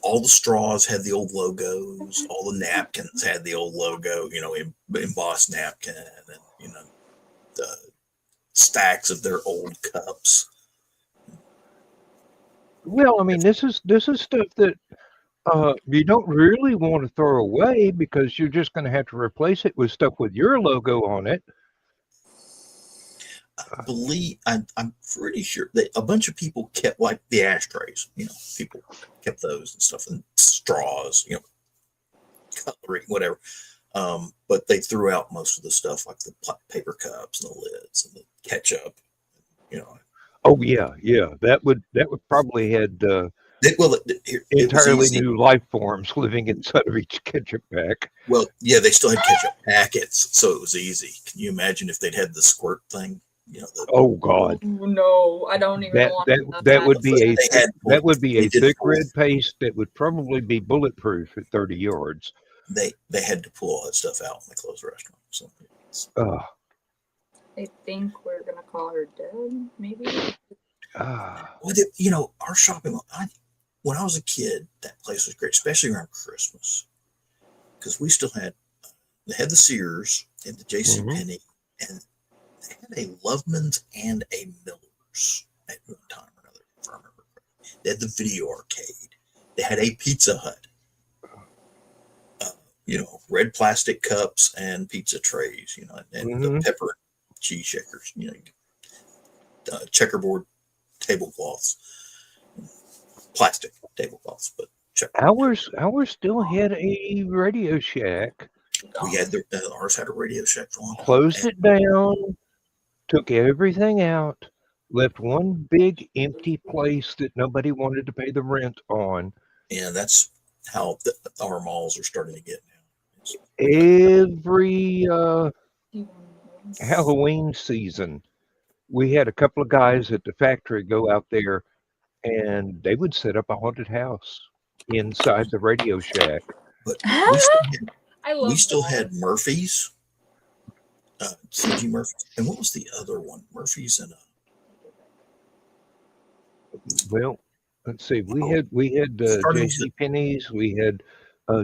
[SPEAKER 3] all the straws had the old logos. All the napkins had the old logo, embossed napkin, and, the stacks of their old cups.
[SPEAKER 2] Well, I mean, this is stuff that you don't really want to throw away because you're just going to have to replace it with stuff with your logo on it.
[SPEAKER 3] I'm pretty sure that a bunch of people kept like the ashtrays, people kept those and stuff, and straws, cutlery, whatever. But they threw out most of the stuff like the paper cups and the lids and the ketchup,
[SPEAKER 2] Oh yeah. That would probably had entirely new life forms living inside of each ketchup pack.
[SPEAKER 3] Well, yeah, they still had ketchup packets, so it was easy. Can you imagine if they'd had the squirt thing?
[SPEAKER 2] Oh God!
[SPEAKER 5] No, I don't even want
[SPEAKER 2] that would be a thick red paste that would probably be bulletproof at 30 yards.
[SPEAKER 3] They had to pull all that stuff out when they closed the restaurant. So,
[SPEAKER 5] I think we're gonna call her dead, maybe.
[SPEAKER 3] Well, our shopping mall. When I was a kid, that place was great, especially around Christmas, because we still had they had the Sears and the JCPenney, and they had a Loveman's and a Miller's at one time or another, if I remember correctly. They had the video arcade. They had a Pizza Hut. Red plastic cups and pizza trays, and the pepper cheese shakers, checkerboard tablecloths, plastic tablecloths, but
[SPEAKER 2] ours still had a Radio Shack.
[SPEAKER 3] We had ours had a Radio Shack for a long time.
[SPEAKER 2] Closed it down, took everything out, left one big empty place that nobody wanted to pay the rent on.
[SPEAKER 3] And that's how our malls are starting to get now.
[SPEAKER 2] Every Halloween season, we had a couple of guys at the factory go out there, and they would set up a haunted house inside the Radio Shack.
[SPEAKER 3] But
[SPEAKER 5] I
[SPEAKER 3] we
[SPEAKER 5] love
[SPEAKER 3] still
[SPEAKER 5] that.
[SPEAKER 3] had Murphy's, CG Murphy's, and what was the other one? Murphy's and
[SPEAKER 2] Well, let's see. We
[SPEAKER 3] Oh.
[SPEAKER 2] had
[SPEAKER 3] Starting with
[SPEAKER 2] J.C. Penney's. We had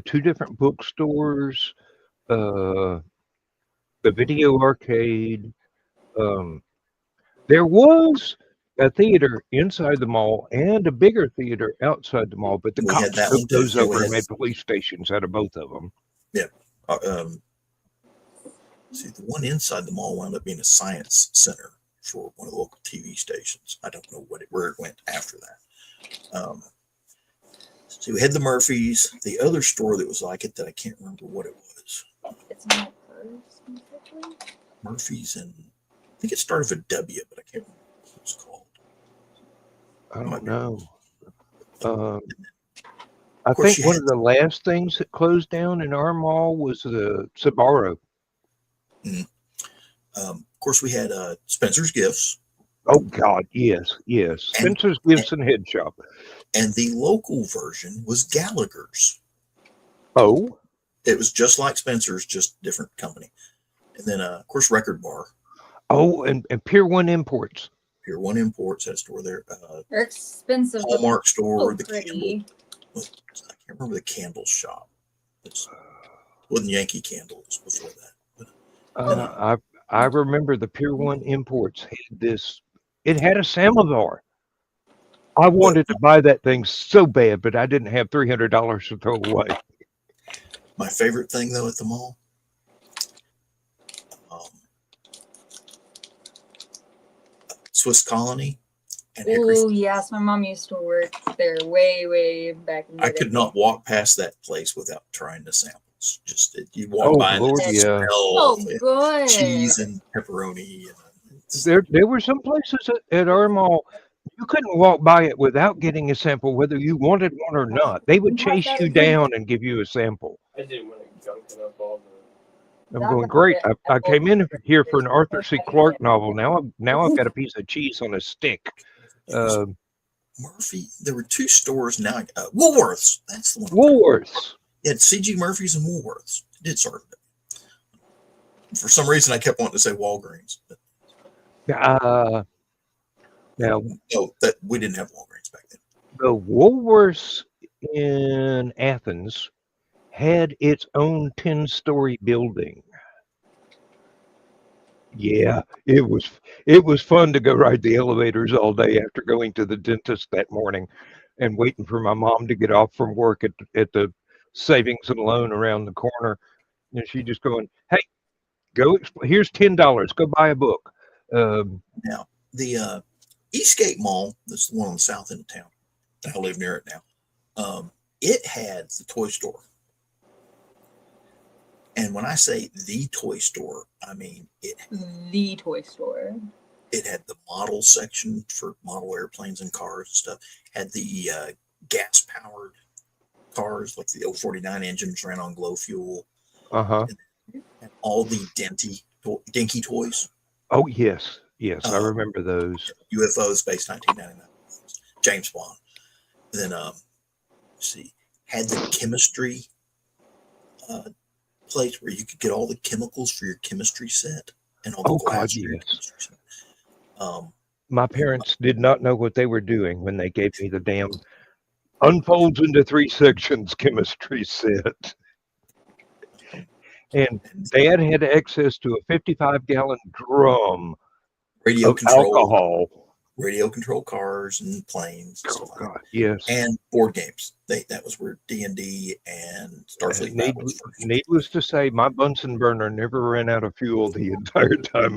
[SPEAKER 2] 2 different bookstores. The Video Arcade. Um, there was a theater inside the mall and a bigger theater outside the mall, but the
[SPEAKER 3] We had
[SPEAKER 2] cops
[SPEAKER 3] that
[SPEAKER 2] took
[SPEAKER 3] one too.
[SPEAKER 2] those
[SPEAKER 3] Yeah, we
[SPEAKER 2] over and
[SPEAKER 3] had-
[SPEAKER 2] made police stations out of both of them.
[SPEAKER 3] see, the one inside the mall wound up being a science center for one of the local TV stations. I don't know where it went after that. So we had the Murphy's, the other store that was like it that I can't remember what it was.
[SPEAKER 5] It's in my purse. basically.
[SPEAKER 3] Murphy's, and I think it started with a W, but I can't remember what it was called.
[SPEAKER 2] I
[SPEAKER 3] Might
[SPEAKER 2] don't
[SPEAKER 3] be.
[SPEAKER 2] know. I
[SPEAKER 3] course
[SPEAKER 2] think
[SPEAKER 3] you
[SPEAKER 2] one
[SPEAKER 3] had-
[SPEAKER 2] of the last things that closed down in our mall was the Sbarro.
[SPEAKER 3] Of course, we had Spencer's Gifts,
[SPEAKER 2] Oh God, yes. Spencer's Gifts and Head Shop.
[SPEAKER 3] and the local version was Gallagher's.
[SPEAKER 2] Oh,
[SPEAKER 3] It was just like Spencer's, just different company. And then, of course, Record Bar,
[SPEAKER 2] and Pier 1 Imports.
[SPEAKER 3] Pier 1 Imports had a store there.
[SPEAKER 5] They're expensive. but
[SPEAKER 3] Hallmark store,
[SPEAKER 5] so
[SPEAKER 3] the
[SPEAKER 5] pretty.
[SPEAKER 3] Candle. I can't remember the candle shop. It wasn't Yankee Candles before that.
[SPEAKER 2] I remember the Pier 1 Imports had this. It had a samovar. I wanted to buy that thing so bad, but I didn't have $300 to throw away.
[SPEAKER 3] My favorite thing, though, at the mall, Swiss Colony and Hickory.
[SPEAKER 5] Oh yes, my mom used to work there way back in the
[SPEAKER 3] I
[SPEAKER 5] day.
[SPEAKER 3] could not walk past that place without trying the samples. Just you walk
[SPEAKER 2] Oh,
[SPEAKER 3] by and
[SPEAKER 2] Lord,
[SPEAKER 3] the
[SPEAKER 2] yeah.
[SPEAKER 5] So
[SPEAKER 3] smell,
[SPEAKER 5] good.
[SPEAKER 3] cheese and pepperoni.
[SPEAKER 2] There were some places at our mall you couldn't walk by it without getting a sample, whether you wanted one or not. They would chase you down and give you a sample.
[SPEAKER 6] I did when it junked up all the.
[SPEAKER 2] I'm going, great. I came in here for an Arthur C. Clarke novel. Now I've got a piece of cheese on a stick.
[SPEAKER 3] Murphy. There were 2 stores now. Woolworths. That's the one.
[SPEAKER 2] Woolworths.
[SPEAKER 3] It had CG Murphy's and Woolworths. It did start with it. For some reason, I kept wanting to say Walgreens. But
[SPEAKER 2] Now,
[SPEAKER 3] no, that we didn't have Walgreens back then.
[SPEAKER 2] the Woolworths in Athens had its own 10-story building. Yeah, it was fun to go ride the elevators all day after going to the dentist that morning and waiting for my mom to get off from work at the savings and loan around the corner. And she just going, hey, here's $10, go buy a book.
[SPEAKER 3] Now, the Eastgate Mall, that's the one on the south end of town. I live near it now. It had the toy store. And when I say the toy store, I mean
[SPEAKER 5] The toy store.
[SPEAKER 3] it had the model section for model airplanes and cars and stuff. Had the gas powered cars, like the 049 engines ran on glow fuel.
[SPEAKER 2] Uh-huh.
[SPEAKER 3] And all the dinky toys.
[SPEAKER 2] Oh, yes, I remember those.
[SPEAKER 3] UFO Space 1999. James Bond. And then, let's see, had the chemistry place where you could get all the chemicals for your chemistry set and all the glass.
[SPEAKER 2] God,
[SPEAKER 3] for your
[SPEAKER 2] yes.
[SPEAKER 3] chemistry set.
[SPEAKER 2] My parents did not know what they were doing when they gave me the damn unfolds into 3 sections chemistry set. And Dad had access to a 55-gallon drum
[SPEAKER 3] radio
[SPEAKER 2] of
[SPEAKER 3] control,
[SPEAKER 2] alcohol.
[SPEAKER 3] radio control cars and planes. And
[SPEAKER 2] Oh,
[SPEAKER 3] stuff like
[SPEAKER 2] God, yes.
[SPEAKER 3] that. And board games. That was where D&D and Starfleet Battle was first.
[SPEAKER 2] Needless to say, my Bunsen burner never ran out of fuel the entire time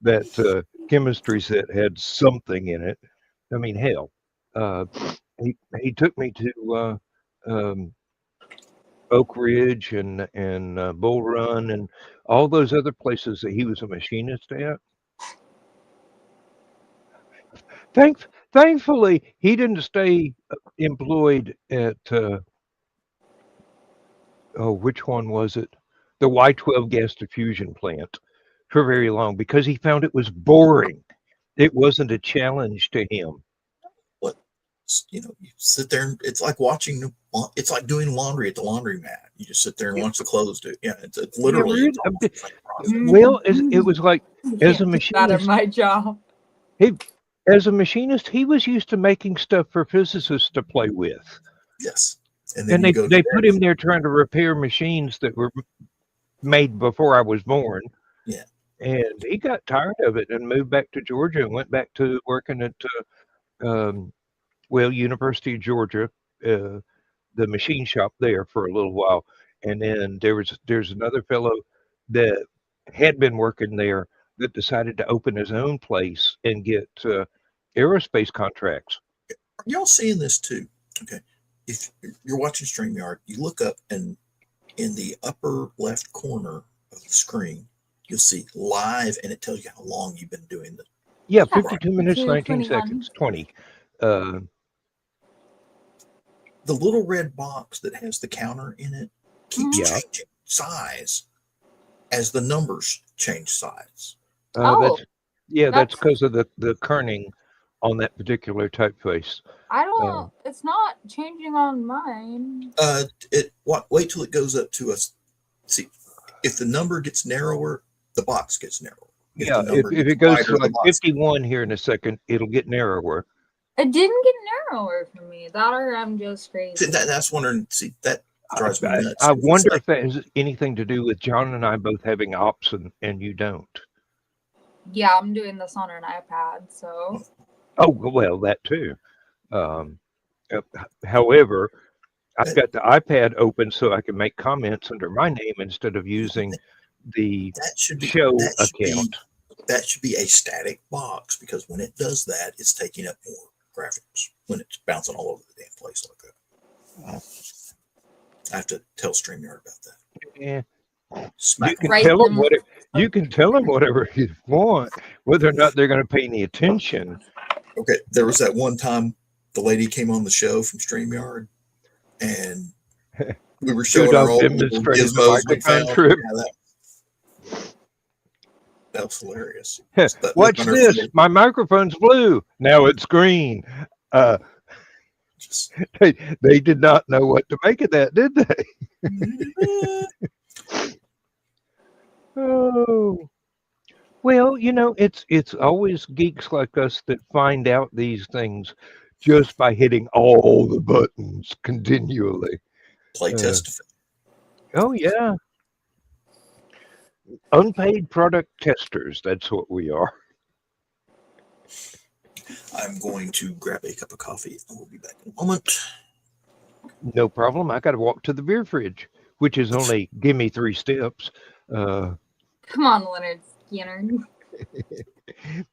[SPEAKER 2] that chemistry set had something in it. I mean, hell, he took me to Oak Ridge and Bull Run and all those other places that he was a machinist at. Thankfully, he didn't stay employed at oh, which one was it? The Y12 gas diffusion plant for very long because he found it was boring. It wasn't a challenge to him.
[SPEAKER 3] What, you know, you sit there and it's like watching. It's like doing laundry at the laundromat. You just sit there and watch the clothes do. Yeah, it's literally.
[SPEAKER 2] really,
[SPEAKER 3] It's almost the same process.
[SPEAKER 2] Well, it was like as a
[SPEAKER 5] Can't do that at
[SPEAKER 2] machinist,
[SPEAKER 5] my job.
[SPEAKER 2] as a machinist, he was used to making stuff for physicists to play with.
[SPEAKER 3] Yes, and then
[SPEAKER 2] And
[SPEAKER 3] you go.
[SPEAKER 2] they put him there trying to repair machines that were made before I was born.
[SPEAKER 3] Yeah.
[SPEAKER 2] And he got tired of it and moved back to Georgia and went back to working at, University of Georgia, the machine shop there for a little while. And then there's another fellow that had been working there that decided to open his own place and get aerospace contracts.
[SPEAKER 3] Y'all seeing this too? Okay, if you're watching StreamYard, you look up and in the upper left corner of the screen, you'll see live, and it tells you how long you've been doing the.
[SPEAKER 2] Yeah,
[SPEAKER 5] Yeah,
[SPEAKER 2] 52 minutes, 19
[SPEAKER 5] 21.
[SPEAKER 2] seconds, 20. Uh,
[SPEAKER 3] The little red box that has the counter in it keeps
[SPEAKER 2] Yeah.
[SPEAKER 3] changing size as the numbers change size.
[SPEAKER 5] Oh,
[SPEAKER 2] that's
[SPEAKER 5] that's-
[SPEAKER 2] because of the kerning on that particular typeface.
[SPEAKER 5] I don't. It's not changing on mine.
[SPEAKER 3] Wait till it goes up to us. See, if the number gets narrower, the box gets narrower.
[SPEAKER 2] Yeah,
[SPEAKER 3] the number
[SPEAKER 2] if it
[SPEAKER 3] gets
[SPEAKER 2] goes
[SPEAKER 3] wider,
[SPEAKER 2] to
[SPEAKER 3] the
[SPEAKER 2] like
[SPEAKER 3] box-
[SPEAKER 2] 51 here in a second, it'll get narrower.
[SPEAKER 5] It didn't get narrower for me. That or I'm just crazy.
[SPEAKER 3] See, that's wondering. See, that drives me nuts.
[SPEAKER 2] I
[SPEAKER 3] It's
[SPEAKER 2] wonder
[SPEAKER 3] like-
[SPEAKER 2] if that has anything to do with John and I both having ops and you don't.
[SPEAKER 5] Yeah, I'm doing this on an iPad, so
[SPEAKER 2] Oh, well, that too. However, I've got the iPad open so I can make comments under my name instead of using the
[SPEAKER 3] that should be
[SPEAKER 2] show
[SPEAKER 3] that should
[SPEAKER 2] account.
[SPEAKER 3] that should be a static box, because when it does that, it's taking up more graphics when it's bouncing all over the damn place like that. I have to tell StreamYard about that.
[SPEAKER 2] Yeah.
[SPEAKER 3] Smack
[SPEAKER 2] You can
[SPEAKER 5] Write
[SPEAKER 2] tell them
[SPEAKER 5] them-
[SPEAKER 2] you can tell them whatever you want, whether or not they're going to pay any attention.
[SPEAKER 3] Okay, there was that one time the lady came on the show from StreamYard, and we were showing her
[SPEAKER 2] off
[SPEAKER 3] all the
[SPEAKER 2] demonstrating the
[SPEAKER 3] gizmos we
[SPEAKER 2] microphone
[SPEAKER 3] found.
[SPEAKER 2] trip.
[SPEAKER 3] Yeah, that was hilarious.
[SPEAKER 2] Watch
[SPEAKER 3] on her
[SPEAKER 2] this.
[SPEAKER 3] face,
[SPEAKER 2] My microphone's blue. Now it's green.
[SPEAKER 3] just-
[SPEAKER 2] They did not know what to make of that, did they? Oh. Well, it's always geeks like us that find out these things just by hitting all the buttons continually.
[SPEAKER 3] play test.
[SPEAKER 2] Oh, yeah. Unpaid product testers. That's what we are.
[SPEAKER 3] I'm going to grab a cup of coffee, and we'll be back in a moment.
[SPEAKER 2] No problem. I got to walk to the beer fridge, which is only give me 3 steps.
[SPEAKER 5] come on, Leonard Skinner.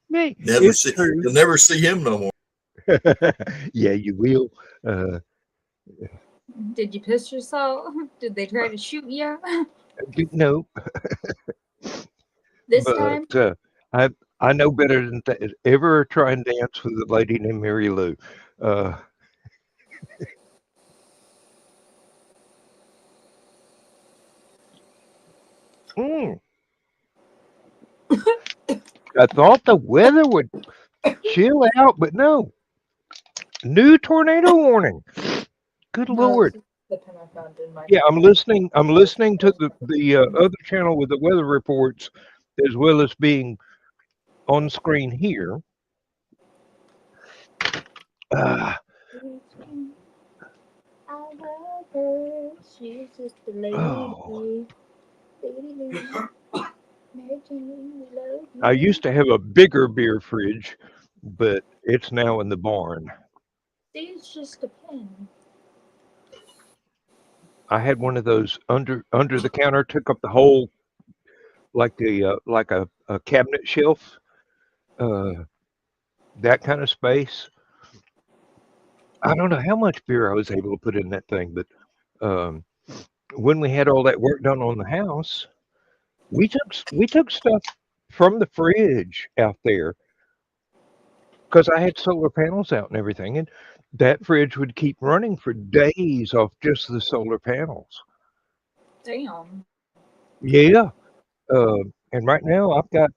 [SPEAKER 2] It's true.
[SPEAKER 3] You'll never see him no more.
[SPEAKER 2] Yeah, you will.
[SPEAKER 5] Did you piss yourself? Did they try to shoot you
[SPEAKER 2] No,
[SPEAKER 5] this time?
[SPEAKER 2] but I know better than that. Ever try and dance with a lady named Mary Lou? Mm. I thought the weather would chill out, but no. New tornado warning. Good
[SPEAKER 5] No,
[SPEAKER 2] Lord.
[SPEAKER 5] this is the pen I found in my
[SPEAKER 2] Yeah, I'm listening to the other channel with the weather reports as well as being on screen here.
[SPEAKER 5] I love her. She's just a lady.
[SPEAKER 2] Oh.
[SPEAKER 5] Lady. Mary Jane, we love you.
[SPEAKER 2] I used to have a bigger beer fridge, but it's now in the barn.
[SPEAKER 5] See, it's just a pen.
[SPEAKER 2] I had one of those under the counter, took up the whole like a cabinet shelf, that kind of space. I don't know how much beer I was able to put in that thing, but when we had all that work done on the house, we took stuff from the fridge out there because I had solar panels out and everything, and that fridge would keep running for days off just the solar panels.
[SPEAKER 4] Damn.
[SPEAKER 2] Yeah. And right now I've got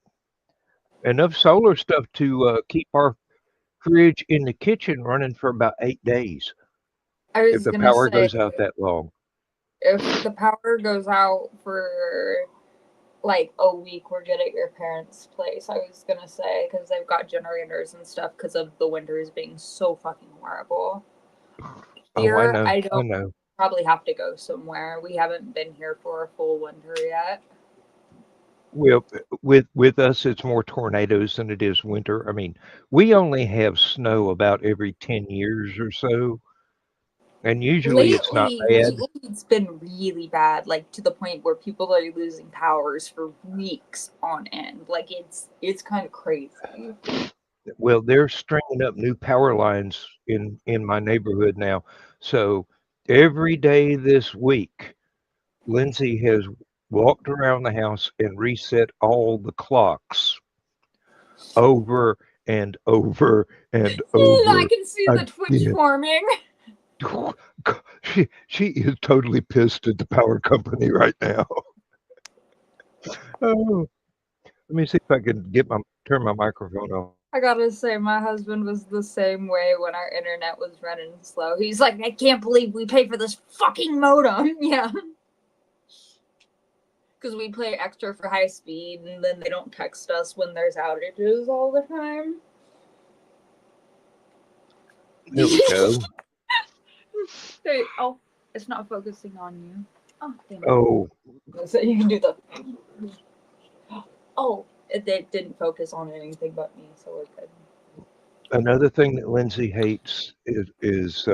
[SPEAKER 2] enough solar stuff to keep our fridge in the kitchen running for about 8 days
[SPEAKER 4] I
[SPEAKER 2] if
[SPEAKER 4] was
[SPEAKER 2] the
[SPEAKER 4] gonna
[SPEAKER 2] power
[SPEAKER 4] say,
[SPEAKER 2] goes out that long.
[SPEAKER 4] if the power goes out for like a week, we're good at your parents' place. I was gonna say, because they've got generators and stuff because of the winters being so fucking horrible.
[SPEAKER 2] Oh, I
[SPEAKER 4] Here,
[SPEAKER 2] know.
[SPEAKER 4] I
[SPEAKER 2] I
[SPEAKER 4] don't
[SPEAKER 2] know.
[SPEAKER 4] probably have to go somewhere. We haven't been here for a full winter yet.
[SPEAKER 2] Well, with us, it's more tornadoes than it is winter. I mean, we only have snow about every 10 years or so, and usually it's not bad.
[SPEAKER 4] Lately, it's been really bad, like to the point where people are losing powers for weeks on end. Like it's kind of crazy.
[SPEAKER 2] Well, they're stringing up new power lines in my neighborhood now. So every day this week, Lindsay has walked around the house and reset all the clocks over and over and
[SPEAKER 4] I
[SPEAKER 2] over
[SPEAKER 4] can see the twitch
[SPEAKER 2] again.
[SPEAKER 4] forming.
[SPEAKER 2] She is totally pissed at the power company right now. Oh, let me see if I can turn my microphone on.
[SPEAKER 4] I gotta say, my husband was the same way when our internet was running slow. He's like, I can't believe we pay for this fucking modem. Yeah. Because we pay extra for high speed, and then they don't text us when there's outages all the time.
[SPEAKER 2] There we go.
[SPEAKER 4] Oh, it's not focusing on you. Oh, damn it.
[SPEAKER 2] Oh,
[SPEAKER 4] So you can do the. Oh, it didn't focus on anything but me, so we're good.
[SPEAKER 2] another thing that Lindsay hates is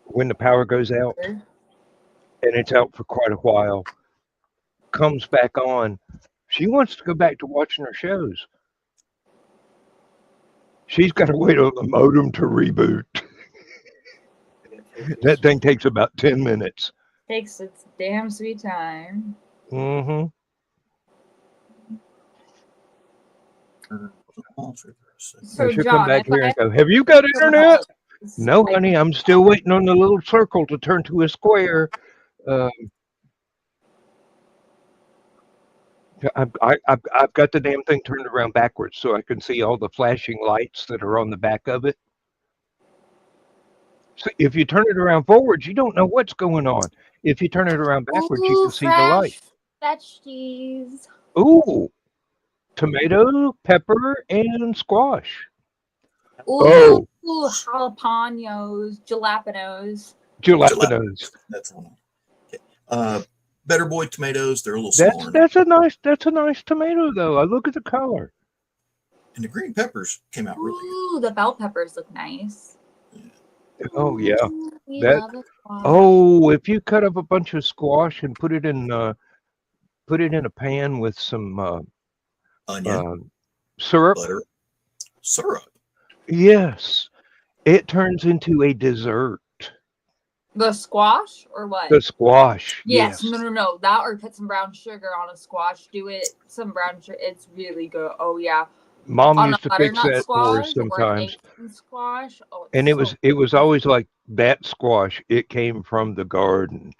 [SPEAKER 2] when the power goes out, and it's out for quite a while, comes back on. She wants to go back to watching her shows. She's got to wait on the modem to reboot. That thing takes about 10 minutes.
[SPEAKER 4] Takes its damn sweet time.
[SPEAKER 2] Mm-hmm.
[SPEAKER 4] So,
[SPEAKER 2] She'll come
[SPEAKER 4] John,
[SPEAKER 2] back
[SPEAKER 4] if
[SPEAKER 2] here
[SPEAKER 4] I
[SPEAKER 2] and go, "Have you got internet?" No,
[SPEAKER 4] I-
[SPEAKER 2] honey, I'm still waiting on the little circle to turn to a square. I've got the damn thing turned around backwards so I can see all the flashing lights that are on the back of it. So if you turn it around forwards, you don't know what's going on. If you turn it around backwards, you
[SPEAKER 4] Ooh,
[SPEAKER 2] can see the light.
[SPEAKER 4] fresh veggies.
[SPEAKER 2] Ooh, tomato, pepper, and squash.
[SPEAKER 4] Ooh,
[SPEAKER 2] Oh,
[SPEAKER 4] jalapenos, jalapenos.
[SPEAKER 2] jalapenos.
[SPEAKER 3] That's one. Okay. Better Boy tomatoes. They're a little smaller.
[SPEAKER 2] That's a nice tomato though. I look at the color.
[SPEAKER 3] And the green peppers came out really good.
[SPEAKER 4] Ooh, the bell peppers look nice.
[SPEAKER 2] Oh yeah.
[SPEAKER 4] Ooh, we
[SPEAKER 2] That
[SPEAKER 4] love a squash.
[SPEAKER 2] Oh, if you cut up a bunch of squash and put it in a pan with some
[SPEAKER 3] Onion,
[SPEAKER 2] syrup,
[SPEAKER 3] butter, syrup.
[SPEAKER 2] yes, it turns into a dessert.
[SPEAKER 4] The squash or what?
[SPEAKER 2] The squash,
[SPEAKER 4] Yes,
[SPEAKER 2] yes.
[SPEAKER 4] no. That or put some brown sugar on a squash. Do it some brown sugar. It's really good. Oh yeah.
[SPEAKER 2] Mom
[SPEAKER 4] On a
[SPEAKER 2] used to fix
[SPEAKER 4] butternut
[SPEAKER 2] that for us
[SPEAKER 4] squash or an
[SPEAKER 2] sometimes,
[SPEAKER 4] Asian squash. Oh, it's
[SPEAKER 2] and
[SPEAKER 4] so
[SPEAKER 2] it was always like that squash. It came from the garden.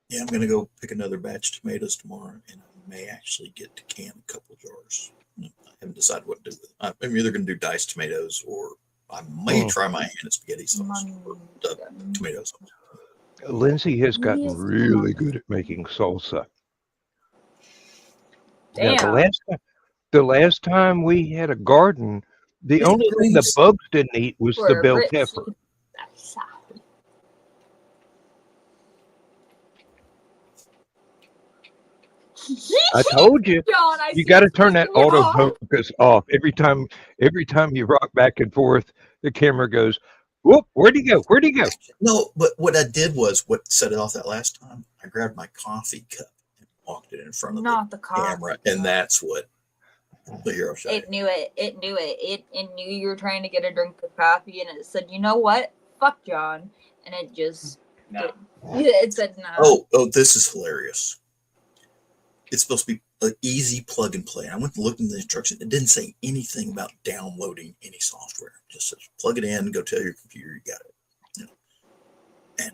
[SPEAKER 3] Yeah, I'm gonna go pick another batch of tomatoes tomorrow, and I may actually get to can a couple jars. I haven't decided what to do with it. I'm either gonna do diced tomatoes, or I may try my hand at spaghetti sauce or tomato sauce.
[SPEAKER 2] Lindsay has gotten
[SPEAKER 4] Yes,
[SPEAKER 2] really good at making salsa. Now,
[SPEAKER 4] damn.
[SPEAKER 2] the last time we had a garden, the only thing the bugs didn't eat was the
[SPEAKER 4] For
[SPEAKER 2] bell
[SPEAKER 4] Brits, you
[SPEAKER 2] pepper.
[SPEAKER 4] can-
[SPEAKER 2] I told you,
[SPEAKER 4] John, I
[SPEAKER 2] you
[SPEAKER 4] see
[SPEAKER 2] got to
[SPEAKER 4] you
[SPEAKER 2] turn that
[SPEAKER 4] flicking it off.
[SPEAKER 2] autofocus off every time you rock back and forth. The camera goes, "Whoop! Where'd he go? Where'd he go?"
[SPEAKER 3] No, but what I did was what set it off that last time. I grabbed my coffee cup and walked it in front of
[SPEAKER 4] Not the
[SPEAKER 3] the
[SPEAKER 4] coffee
[SPEAKER 3] camera,
[SPEAKER 4] cup.
[SPEAKER 3] and that's what the hero shot.
[SPEAKER 4] It knew it. It knew it. It knew you were trying to get a drink of coffee, and it said, "You know what? Fuck John," and it just did. It said, "No."
[SPEAKER 3] Oh, this is hilarious. It's supposed to be an easy plug and play. I went to look in the instructions. It didn't say anything about downloading any software. It just says plug it in, go tell your computer you got it. And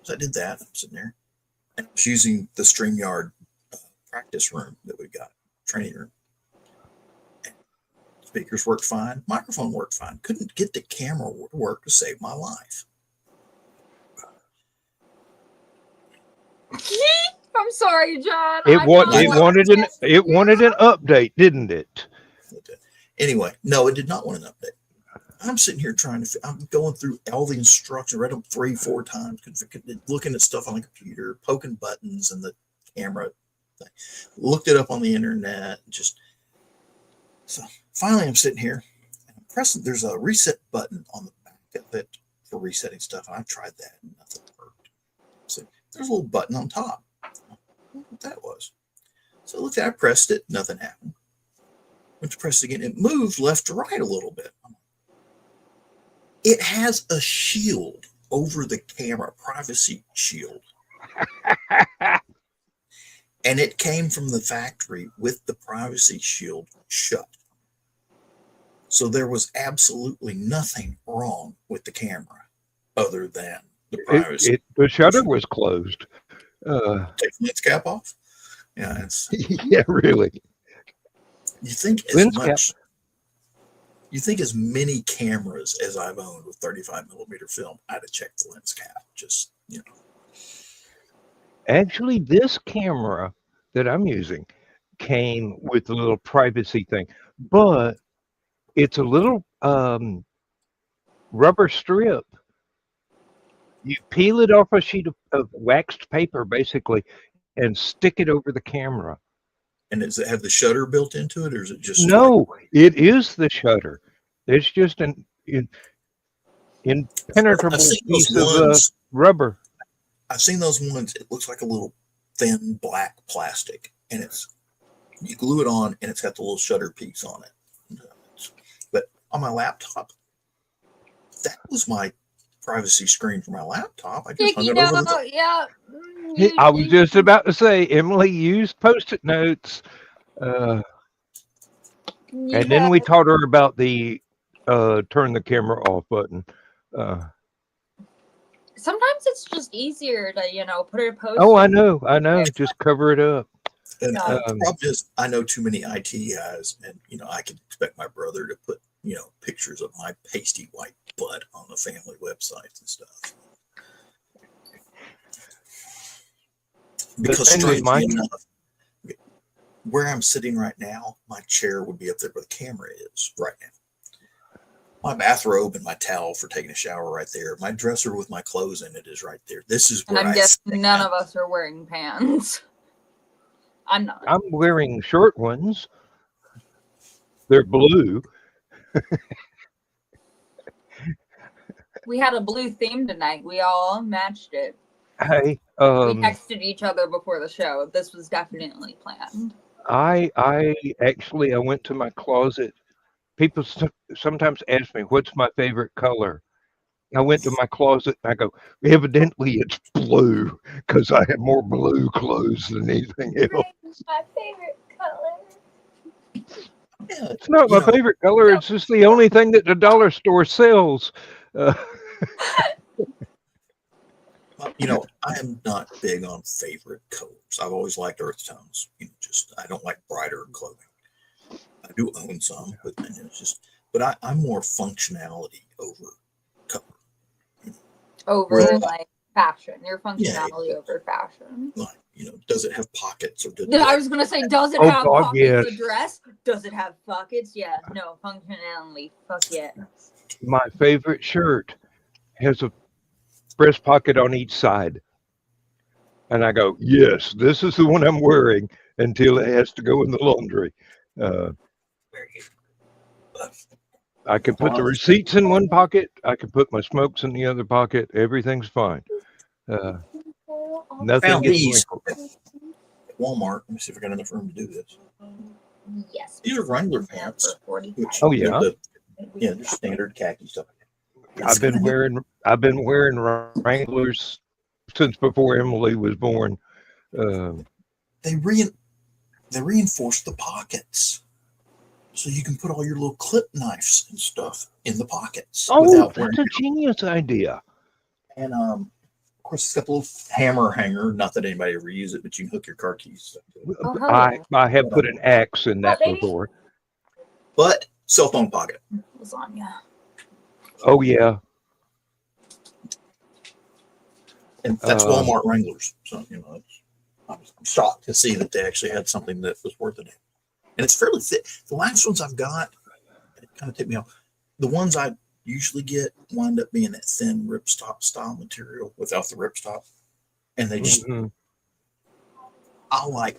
[SPEAKER 3] so I did that. I'm sitting there. And I was using the StreamYard practice room that we got, training room. And speakers worked fine. Microphone worked fine. Couldn't get the camera to work to save my life.
[SPEAKER 5] I'm sorry, John.
[SPEAKER 2] It
[SPEAKER 5] I'm
[SPEAKER 2] wa-
[SPEAKER 5] not
[SPEAKER 2] it
[SPEAKER 5] allowed
[SPEAKER 2] wanted
[SPEAKER 5] to
[SPEAKER 2] an
[SPEAKER 5] test
[SPEAKER 2] it
[SPEAKER 5] you.
[SPEAKER 2] wanted an update, didn't it?
[SPEAKER 3] Anyway, no, it did not want an update. I'm sitting here I'm going through all the instructions, read them 3-4 times, looking at stuff on the computer, poking buttons and the camera thing. Looked it up on the internet. So finally I'm sitting here and I'm pressing, there's a reset button on the back of it for resetting stuff. And I've tried that and nothing worked. So there's a little button on top. I don't know what that was. So look, I pressed it, nothing happened. Went to press it again. It moved left to right a little bit. It has a shield over the camera, privacy shield. And it came from the factory with the privacy shield shut. So there was absolutely nothing wrong with the camera other than the privacy.
[SPEAKER 2] The shutter was closed.
[SPEAKER 3] Take the lens cap off. Yeah, it's
[SPEAKER 2] Yeah, really.
[SPEAKER 3] you think as
[SPEAKER 2] Lens
[SPEAKER 3] much. You think as many cameras as I've owned with 35 millimeter film, I'd have checked the lens cap. Just,
[SPEAKER 2] Actually, this camera that I'm using came with a little privacy thing, but it's a little rubber strip. You peel it off a sheet of waxed paper, basically, and stick it over the camera.
[SPEAKER 3] And does it have the shutter built into it, or is it just
[SPEAKER 2] No, it is the shutter. It's just an impenetrable
[SPEAKER 3] I've seen
[SPEAKER 2] piece
[SPEAKER 3] those
[SPEAKER 2] of
[SPEAKER 3] ones.
[SPEAKER 2] rubber.
[SPEAKER 3] I've seen those ones. It looks like a little thin black plastic, and you glue it on, and it's got the little shutter piece on it. But on my laptop, that was my privacy screen for my laptop. I just hung it over the.
[SPEAKER 5] Yeah.
[SPEAKER 2] I was just about to say, Emily used Post-it notes, and then we taught her about the turn the camera off button.
[SPEAKER 5] Sometimes it's just easier to, put a post.
[SPEAKER 2] Oh, I know. Just cover it up.
[SPEAKER 3] And the problem is, I know too many IT guys, and I can expect my brother to put pictures of my pasty white butt on the family websites and stuff. Because strangely enough, where I'm sitting right now, my chair would be up there where the camera is right now. My bathrobe and my towel for taking a shower right there. My dresser with my clothes in it is right there. This is where
[SPEAKER 5] And I'm guessing none of us are wearing pants. I'm not.
[SPEAKER 2] I'm wearing short ones. They're blue.
[SPEAKER 5] We had a blue theme tonight. We all matched it.
[SPEAKER 2] Hey,
[SPEAKER 5] We texted each other before the show. This was definitely planned.
[SPEAKER 2] I went to my closet. People sometimes ask me, what's my favorite color? I went to my closet and I go, evidently it's blue, because I have more blue clothes than anything else.
[SPEAKER 5] It's my favorite color.
[SPEAKER 3] Yeah,
[SPEAKER 2] It's not my favorite color. It's just the only thing that the dollar store sells.
[SPEAKER 3] I am not big on favorite colors. I've always liked earth tones. I don't like brighter clothing. I do own some, but I'm more functionality over color.
[SPEAKER 5] Over like fashion. Your functionality over fashion.
[SPEAKER 3] Like, does it have pockets or
[SPEAKER 5] I was gonna say, does it
[SPEAKER 2] Oh,
[SPEAKER 5] have
[SPEAKER 2] God,
[SPEAKER 5] pockets?
[SPEAKER 2] yes.
[SPEAKER 5] A dress? Does it have pockets? Yeah. No, functionality. Fuck yeah.
[SPEAKER 2] My favorite shirt has a breast pocket on each side. And I go, yes, this is the one I'm wearing until it has to go in the laundry. I can put the receipts in one pocket. I can put my smokes in the other pocket. Everything's fine. Nothing gets wrinkled.
[SPEAKER 3] At Walmart. Let me see if I got enough room to do this.
[SPEAKER 5] Yes.
[SPEAKER 3] These are Wrangler pants. Which,
[SPEAKER 2] Oh, yeah.
[SPEAKER 3] They're standard khaki stuff.
[SPEAKER 2] I've been wearing Wranglers since before Emily was born.
[SPEAKER 3] They reinforce the pockets, so you can put all your little clip knives and stuff in the pockets.
[SPEAKER 2] Oh, that's a genius idea.
[SPEAKER 3] And of course, it's got the little hammer hanger. Not that anybody ever used it, but you can hook your car keys.
[SPEAKER 4] Oh, hell
[SPEAKER 2] I have put an axe in that
[SPEAKER 4] baby?
[SPEAKER 2] before.
[SPEAKER 3] But cell phone pocket.
[SPEAKER 4] Lasagna.
[SPEAKER 2] Oh yeah.
[SPEAKER 3] And that's Walmart Wranglers. So, you know, I was shocked to see that they actually had something that was worth it. And it's fairly thick. The last ones I've got, it kind of tipped me off. The ones I usually get wind up being that thin ripstop style material without the ripstop. And they just, I'll like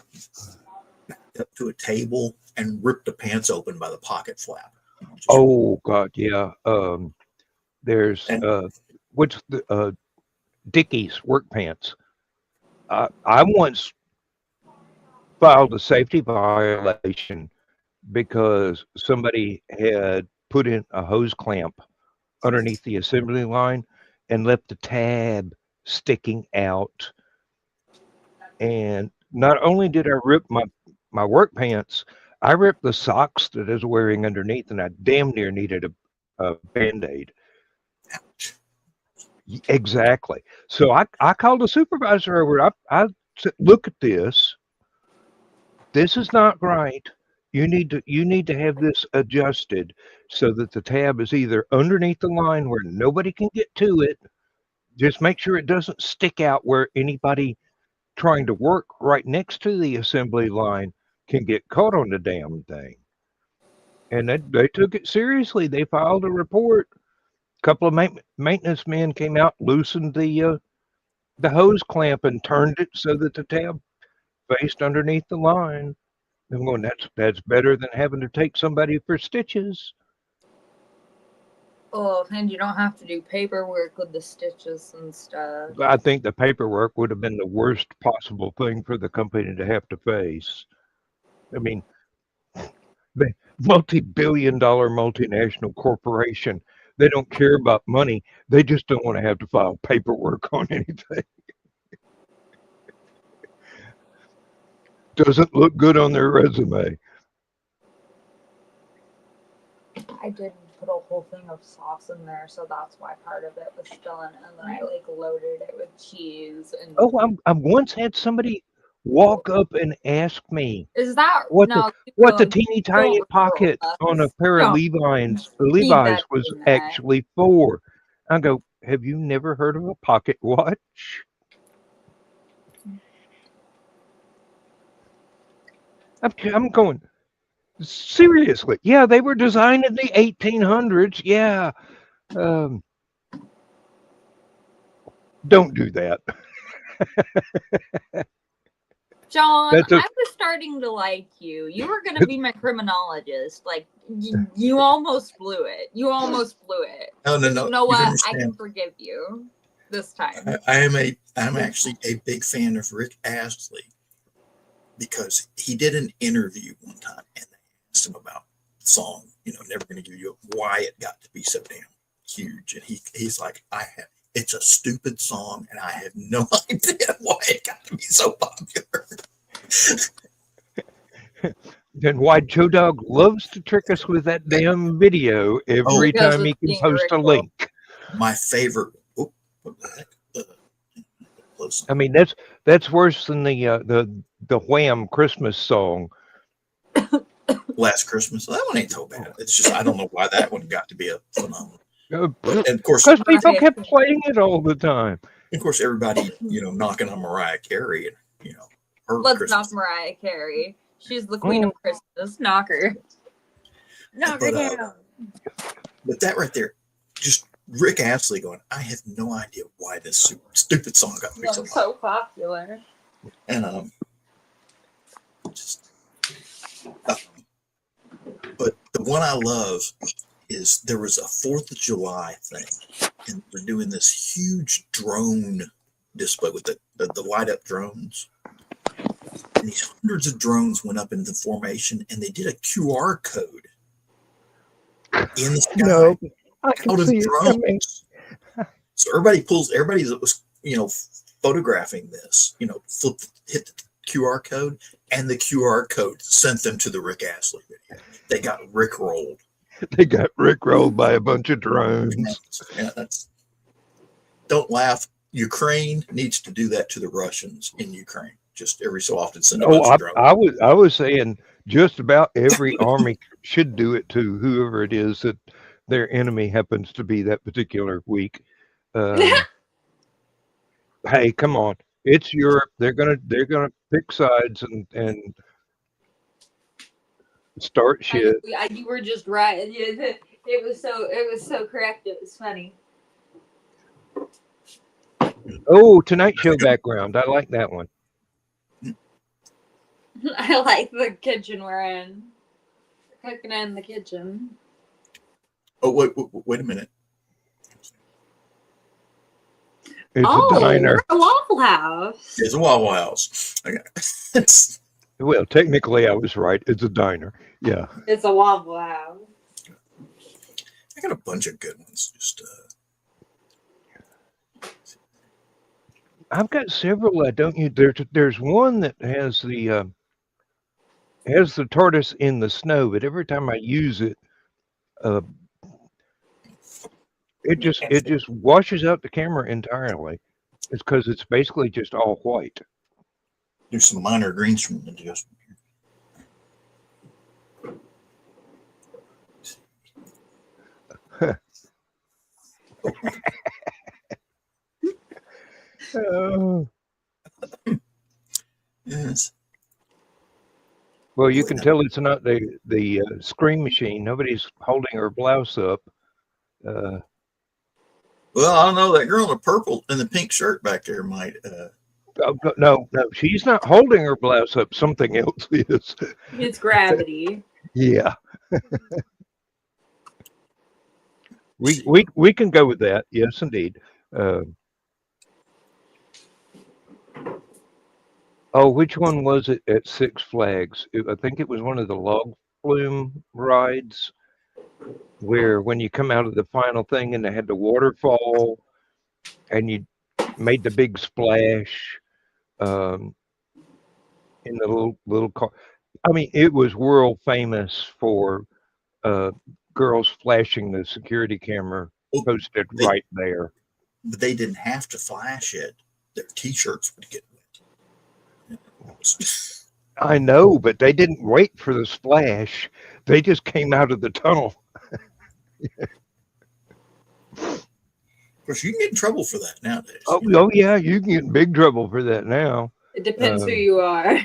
[SPEAKER 3] up to a table and rip the pants open by the pocket flap. You know,
[SPEAKER 2] Oh God, yeah. There's what's the Dickies work pants. I once filed a safety violation because somebody had put in a hose clamp underneath the assembly line and left the tab sticking out. And not only did I rip my work pants, I ripped the socks that I was wearing underneath, and I damn near needed a Band-Aid. Exactly. So I called the supervisor over. I said, look at this. This is not right. You need to have this adjusted so that the tab is either underneath the line where nobody can get to it. Just make sure it doesn't stick out where anybody trying to work right next to the assembly line can get caught on the damn thing. And they took it seriously. They filed a report. A couple of maintenance men came out, loosened the hose clamp, and turned it so that the tab faced underneath the line. I'm going, that's better than having to take somebody for stitches.
[SPEAKER 4] Oh, and you don't have to do paperwork with the stitches and stuff.
[SPEAKER 2] I think the paperwork would have been the worst possible thing for the company to have to face. I mean, the multi-billion-dollar multinational corporation, they don't care about money. They just don't want to have to file paperwork on anything. Doesn't look good on their resume.
[SPEAKER 4] I did put a whole thing of sauce in there, so that's why part of it was still in, and then I like loaded it with cheese and.
[SPEAKER 2] Oh, I once had somebody walk up and ask me,
[SPEAKER 4] Is that
[SPEAKER 2] what
[SPEAKER 4] no?
[SPEAKER 2] the teeny tiny pocket on a pair of Levi's was actually for. I go, have you never heard of a pocket watch? I'm going, seriously. Yeah, they were designed in the 1800s. Yeah. Don't do that.
[SPEAKER 4] John, I was starting to like you. You were going to be my criminologist. Like, you almost blew it. You almost blew it.
[SPEAKER 3] No.
[SPEAKER 4] You know what? I can forgive you this time.
[SPEAKER 3] I'm actually a big fan of Rick Astley because he did an interview one time and they asked him about the song, Never Gonna Give You Up, why it got to be so damn huge. And he's like, it's a stupid song, and I have no idea why it got to be so popular.
[SPEAKER 2] Then why Joe Dog loves to trick us with that damn video every time he can post a link.
[SPEAKER 3] My favorite. What the heck?
[SPEAKER 2] I mean, that's worse than the Wham Christmas song.
[SPEAKER 3] Last Christmas. That one ain't so bad. It's just I don't know why that one got to be a phenomenon. And of course,
[SPEAKER 2] because people kept playing it all the time.
[SPEAKER 3] Of course, everybody, knocking on Mariah Carey, and her
[SPEAKER 4] Let's
[SPEAKER 3] Christmas.
[SPEAKER 4] knock Mariah Carey. She's the queen of Christmas. Knock her. Knock her down.
[SPEAKER 3] But that right there, just Rick Astley going, I have no idea why this stupid song got me
[SPEAKER 4] so popular.
[SPEAKER 3] And but the one I love is there was a 4th of July thing, and they're doing this huge drone display with the light up drones. And these hundreds of drones went up into the formation, and they did a QR code in the sky out of drones. So everybody that was photographing this, hit the QR code, and the QR code sent them to the Rick Astley video. They got rickrolled.
[SPEAKER 2] They got rickrolled by a bunch of drones.
[SPEAKER 3] Yeah, don't laugh. Ukraine needs to do that to the Russians in Ukraine. Just every so often send a bunch of drones.
[SPEAKER 2] I was saying just about every army should do it to whoever it is that their enemy happens to be that particular week. Hey, come on. It's Europe. They're gonna pick sides and start shit.
[SPEAKER 5] You were just right. It was so correct. It was funny.
[SPEAKER 2] Oh, Tonight Show background. I like that one.
[SPEAKER 5] I like the kitchen we're in. We're cooking in the kitchen.
[SPEAKER 3] Oh, wait a minute.
[SPEAKER 2] It's a diner.
[SPEAKER 5] We're a Waffle House.
[SPEAKER 3] It's a Waffle House. Okay.
[SPEAKER 2] Well, technically, I was right. It's a diner. Yeah.
[SPEAKER 5] It's a Waffle House.
[SPEAKER 3] I got a bunch of good ones. Just
[SPEAKER 2] I've got several. Don't you? There's one that has the tortoise in the snow, but every time I use it, it just washes out the camera entirely. It's because it's basically just all white.
[SPEAKER 3] There's some minor green screen adjustment here.
[SPEAKER 2] Oh.
[SPEAKER 3] Yes.
[SPEAKER 2] Well, you can tell it's not the screen machine. Nobody's holding her blouse up.
[SPEAKER 3] Well, I don't know. That girl in the purple and the pink shirt back there might.
[SPEAKER 2] No, she's not holding her blouse up. Something else is.
[SPEAKER 5] It's gravity.
[SPEAKER 2] Yeah. We can go with that. Yes, indeed. Oh, which one was it at Six Flags? I think it was one of the log flume rides where when you come out of the final thing and they had the waterfall and you made the big splash in the little car. I mean, it was world famous for girls flashing the security camera posted right there.
[SPEAKER 3] But they didn't have to flash it. Their T-shirts would get wet.
[SPEAKER 2] I know, but they didn't wait for the splash. They just came out of the tunnel.
[SPEAKER 3] Of course, you can get in trouble for that nowadays.
[SPEAKER 2] Oh yeah, you can get in big trouble for that now.
[SPEAKER 5] It depends who you are.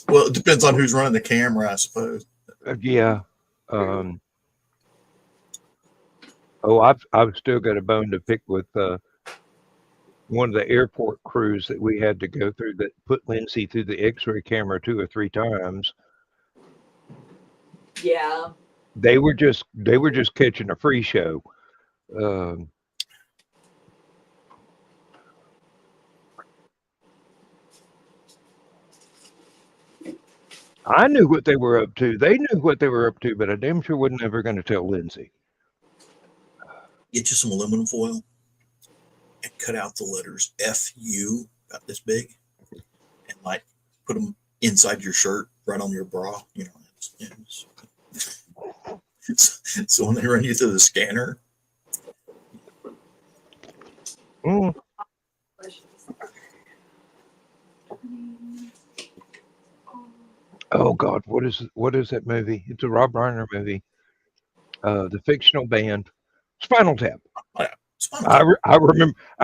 [SPEAKER 3] Well, it depends on who's running the camera, I suppose.
[SPEAKER 2] Yeah. I've still got a bone to pick with one of the airport crews that we had to go through that put Lindsay through the X-ray camera 2 or 3 times.
[SPEAKER 5] Yeah.
[SPEAKER 2] They were just catching a free show. I knew what they were up to. They knew what they were up to, but I damn sure wasn't ever going to tell Lindsay.
[SPEAKER 3] Get you some aluminum foil and cut out the letters FU about this big and like put them inside your shirt, right on your bra. You know, so when they run you through the scanner.
[SPEAKER 2] Mm. Oh God, what is that movie? It's a Rob Reiner movie. The fictional band, Spinal Tap. I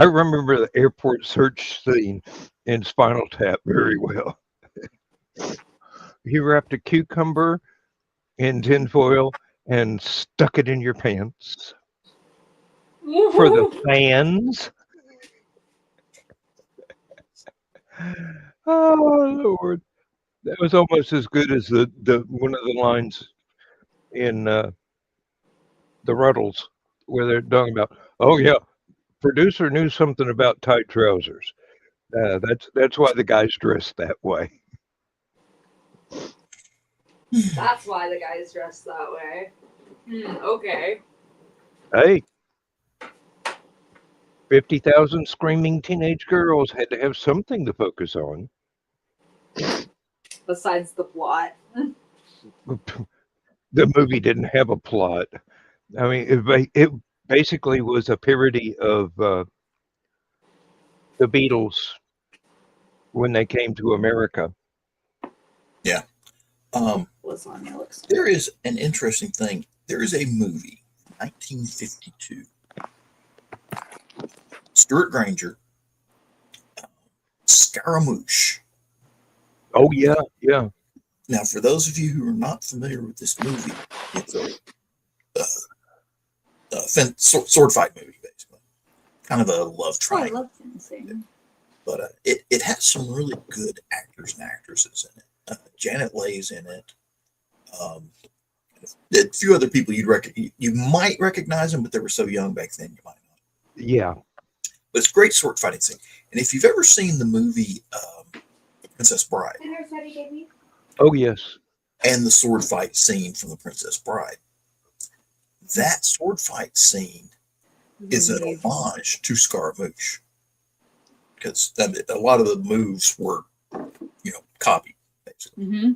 [SPEAKER 2] remember the airport search scene in Spinal Tap very well. You wrapped a cucumber in tinfoil and stuck it in your pants for the fans. Oh Lord, that was almost as good as the one of the lines in the Ruddles where they're talking about, oh yeah, producer knew something about tight trousers. That's why the guys dressed that way.
[SPEAKER 5] That's why the guys dressed that way. Okay.
[SPEAKER 2] Hey, 50,000 screaming teenage girls had to have something to focus on.
[SPEAKER 5] Besides the plot.
[SPEAKER 2] The movie didn't have a plot. I mean, it basically was a parody of the Beatles when they came to America.
[SPEAKER 5] Was on it, looks like.
[SPEAKER 3] There is an interesting thing. There is a movie, 1952. Stuart Granger, Scaramouche.
[SPEAKER 2] Oh yeah, yeah.
[SPEAKER 3] Now, for those of you who are not familiar with this movie, it's a sword fight movie, basically. Kind of a love
[SPEAKER 5] Oh, I
[SPEAKER 3] triangle.
[SPEAKER 5] love fencing.
[SPEAKER 3] But it has some really good actors and actresses in it. Janet Leigh's in it. A few other people you might recognize them, but they were so young back then you might not.
[SPEAKER 2] Yeah.
[SPEAKER 3] But it's a great sword fighting scene. And if you've ever seen the movie Princess Bride
[SPEAKER 2] Oh yes.
[SPEAKER 3] and the sword fight scene from the Princess Bride, that sword fight scene is an homage to Scaramouche. Because a lot of the moves were, copied, basically.
[SPEAKER 5] Mm-hmm.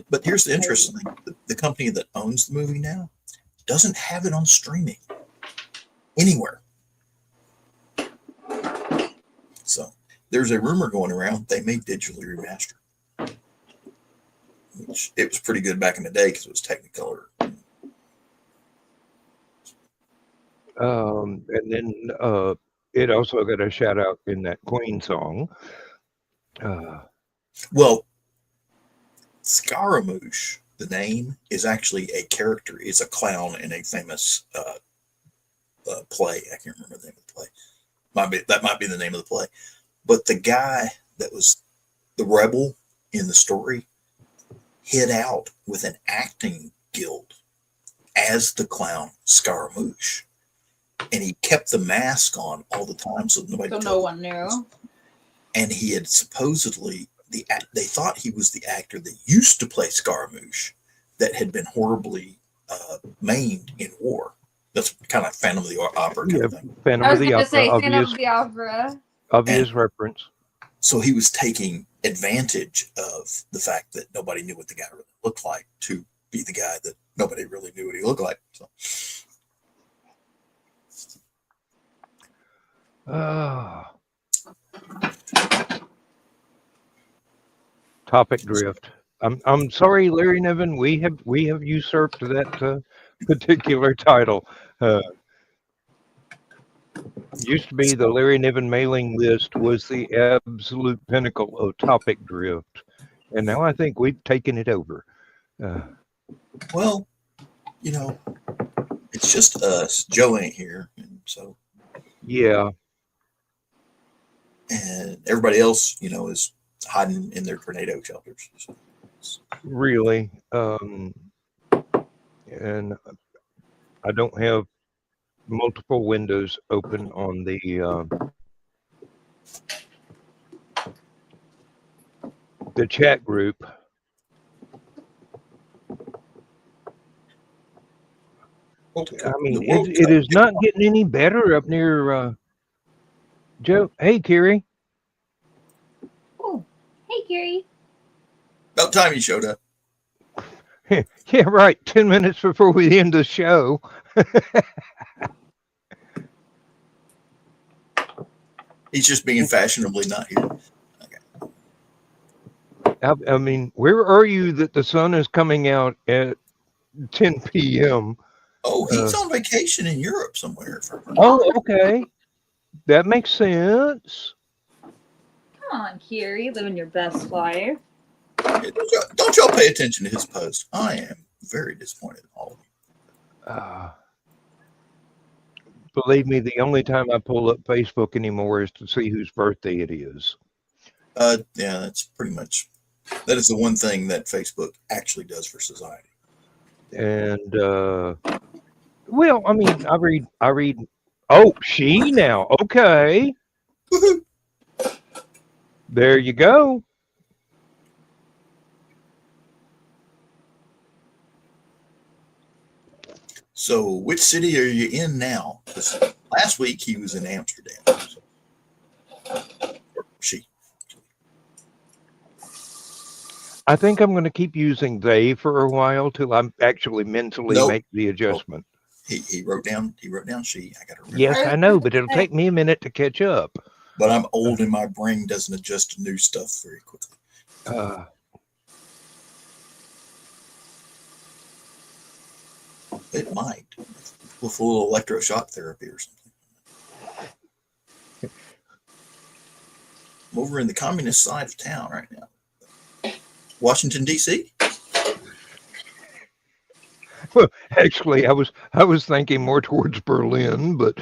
[SPEAKER 3] But here's the interesting thing. The company that owns the movie now doesn't have it on streaming anywhere. So there's a rumor going around they may digitally remaster, which it was pretty good back in the day because it was Technicolor.
[SPEAKER 2] And then it also got a shout out in that Queen song.
[SPEAKER 3] Well, Scaramouche, the name, is actually a character. It's a clown in a famous play. I can't remember the name of the play. That might be the name of the play. But the guy that was the rebel in the story hid out with an acting guild as the clown Scaramouche. And he kept the mask on all the time so nobody
[SPEAKER 5] So no one knew.
[SPEAKER 3] And he had supposedly, they thought he was the actor that used to play Scaramouche that had been horribly maimed in war. That's kind of Phantom of the Opera kind of thing.
[SPEAKER 2] Phantom
[SPEAKER 5] I
[SPEAKER 2] of
[SPEAKER 5] was
[SPEAKER 2] the
[SPEAKER 5] going to
[SPEAKER 2] Opera,
[SPEAKER 5] say Phantom of the Opera.
[SPEAKER 2] obvious reference.
[SPEAKER 3] So he was taking advantage of the fact that nobody knew what the guy really looked like to be the guy that nobody really knew what he looked like. So.
[SPEAKER 2] Topic drift. I'm sorry, Larry Niven. We have usurped that particular title. Used to be the Larry Niven mailing list was the absolute pinnacle of topic drift, and now I think we've taken it over.
[SPEAKER 3] Well, it's just us. Joe ain't here, and so
[SPEAKER 2] yeah.
[SPEAKER 3] And everybody else, is hiding in their tornado shelters.
[SPEAKER 2] Really, and I don't have multiple windows open on the chat group. I mean, it is not getting any better up near Joe. Hey, Kiri.
[SPEAKER 5] Oh, hey, Kiri.
[SPEAKER 3] About time you showed up.
[SPEAKER 2] Yeah, right. 10 minutes before we end the show.
[SPEAKER 3] He's just being fashionably not here. Okay.
[SPEAKER 2] I mean, where are you that the sun is coming out at 10 p.m.?
[SPEAKER 3] Oh, he's on vacation in Europe somewhere.
[SPEAKER 2] Oh, okay. That makes sense.
[SPEAKER 5] Come on, Kiri, living your best life.
[SPEAKER 3] Don't y'all pay attention to his post. I am very disappointed in all of you.
[SPEAKER 2] Believe me, the only time I pull up Facebook anymore is to see whose birthday it is.
[SPEAKER 3] Yeah, that's pretty much, that is the one thing that Facebook actually does for society.
[SPEAKER 2] And, well, I mean, I read, oh, she now. Okay.
[SPEAKER 3] Woohoo.
[SPEAKER 2] There you go.
[SPEAKER 3] So, which city are you in now? Because last week he was in Amsterdam. Or she.
[SPEAKER 2] I think I'm going to keep using they for a while till I actually mentally make the adjustment.
[SPEAKER 3] He wrote down she. I got to remember.
[SPEAKER 2] Yes, I know, but it'll take me a minute to catch up.
[SPEAKER 3] But I'm old and my brain doesn't adjust to new stuff very quickly. It might with a little electroshock therapy or something. I'm over in the communist side of town right now. Washington, D.C.
[SPEAKER 2] Well, actually, I was thinking more towards Berlin, but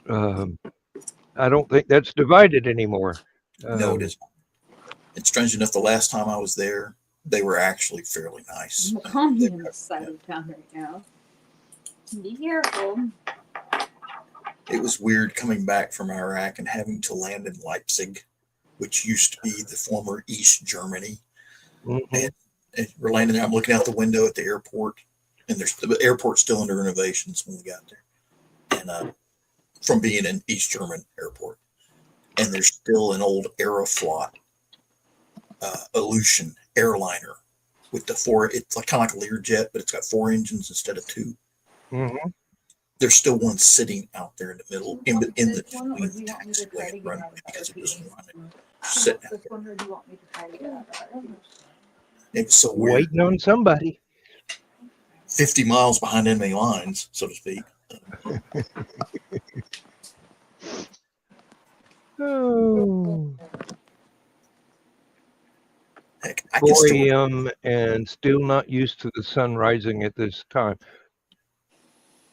[SPEAKER 2] I don't think that's divided anymore.
[SPEAKER 3] No, it isn't. It's strange enough. The last time I was there, they were actually fairly nice.
[SPEAKER 5] The communist side of town right now. Be careful.
[SPEAKER 3] It was weird coming back from Iraq and having to land in Leipzig, which used to be the former East Germany.
[SPEAKER 2] Mhm.
[SPEAKER 3] And we're landing there. I'm looking out the window at the airport, and the airport's still under renovations when we got there. And from being an East German airport, and there's still an old Aeroflot Aleutian airliner with the four. It's like kind of like a Learjet, but it's got 4 engines instead of 2.
[SPEAKER 2] Mhm.
[SPEAKER 3] There's still one sitting out there in the middle, in the between the
[SPEAKER 5] taxiway
[SPEAKER 3] taxiway and runway because it doesn't run it.
[SPEAKER 5] Sit
[SPEAKER 3] Sit
[SPEAKER 5] down. This one, or do you want me to try to get out of it?
[SPEAKER 3] It was so weird.
[SPEAKER 2] Waiting on somebody.
[SPEAKER 3] 50 miles behind enemy lines, so to speak.
[SPEAKER 2] Oh.
[SPEAKER 3] Heck, I can
[SPEAKER 2] 4
[SPEAKER 3] still.
[SPEAKER 2] a.m. and still not used to the sun rising at this time.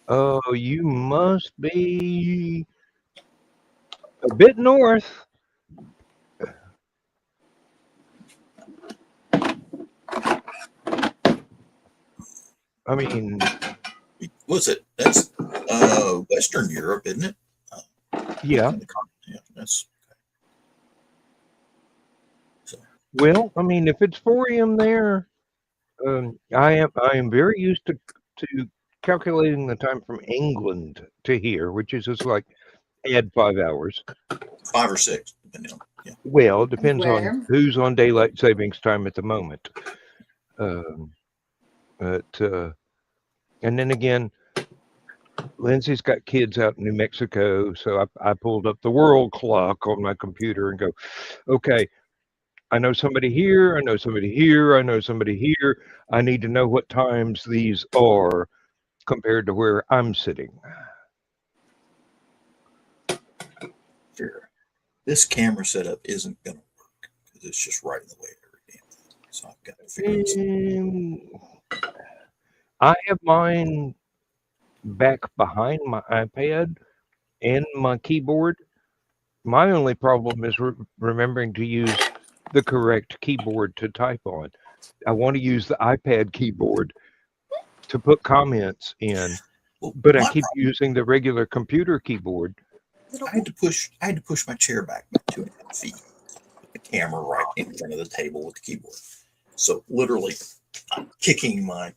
[SPEAKER 2] Oh, you must be a bit north. I mean,
[SPEAKER 3] What's it? That's Western Europe, isn't it?
[SPEAKER 2] yeah.
[SPEAKER 3] Yeah, that's so.
[SPEAKER 2] Well, I mean, if it's 4 a.m. there, I am very used to calculating the time from England to here, which is just like add 5 hours.
[SPEAKER 3] 5 or 6, depending on. Yeah.
[SPEAKER 2] Well, it depends
[SPEAKER 5] Where?
[SPEAKER 2] on who's on daylight savings time at the moment. But and then again, Lindsay's got kids out in New Mexico, so I pulled up the world clock on my computer and go, okay, I know somebody here, I know somebody here, I know somebody here. I need to know what times these are compared to where I'm sitting.
[SPEAKER 3] Sure. This camera setup isn't going to work because it's just right in the way of every damn thing. So I've got to figure this out.
[SPEAKER 2] I have mine back behind my iPad and my keyboard. My only problem is remembering to use the correct keyboard to type on. I want to use the iPad keyboard to put comments in,
[SPEAKER 3] Well,
[SPEAKER 2] but I
[SPEAKER 3] my
[SPEAKER 2] keep
[SPEAKER 3] problem-
[SPEAKER 2] using the regular computer keyboard.
[SPEAKER 3] I had to push my chair back about 2.5 feet. Put the camera right in front of the table with the keyboard. So literally, I'm kicking my,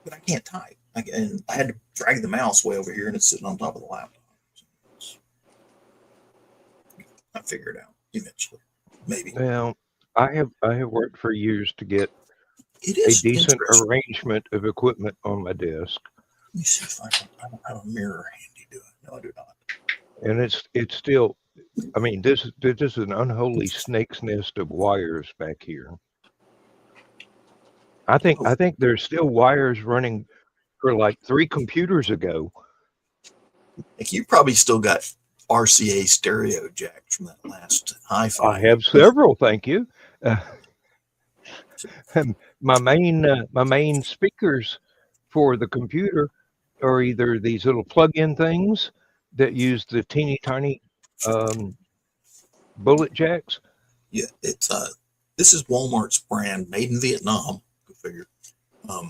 [SPEAKER 3] but I can't type. And I had to drag the mouse way over here, and it's sitting on top of the laptop. So I figure it out eventually, maybe.
[SPEAKER 2] Well, I have worked for years to get
[SPEAKER 3] It
[SPEAKER 2] a
[SPEAKER 3] is
[SPEAKER 2] decent
[SPEAKER 3] interesting.
[SPEAKER 2] arrangement of equipment on my desk,
[SPEAKER 3] Let me see if I don't have a mirror handy. Do it? No, I do not.
[SPEAKER 2] and it's still. I mean, this is an unholy snake's nest of wires back here. I think there's still wires running for like 3 computers ago.
[SPEAKER 3] Like you probably still got RCA stereo jacks from that last hi-fi.
[SPEAKER 2] I have several, thank you. My main speakers for the computer are either these little plug-in things that use the teeny tiny bullet jacks.
[SPEAKER 3] Yeah, it's this is Walmart's brand, made in Vietnam. Go figure. Let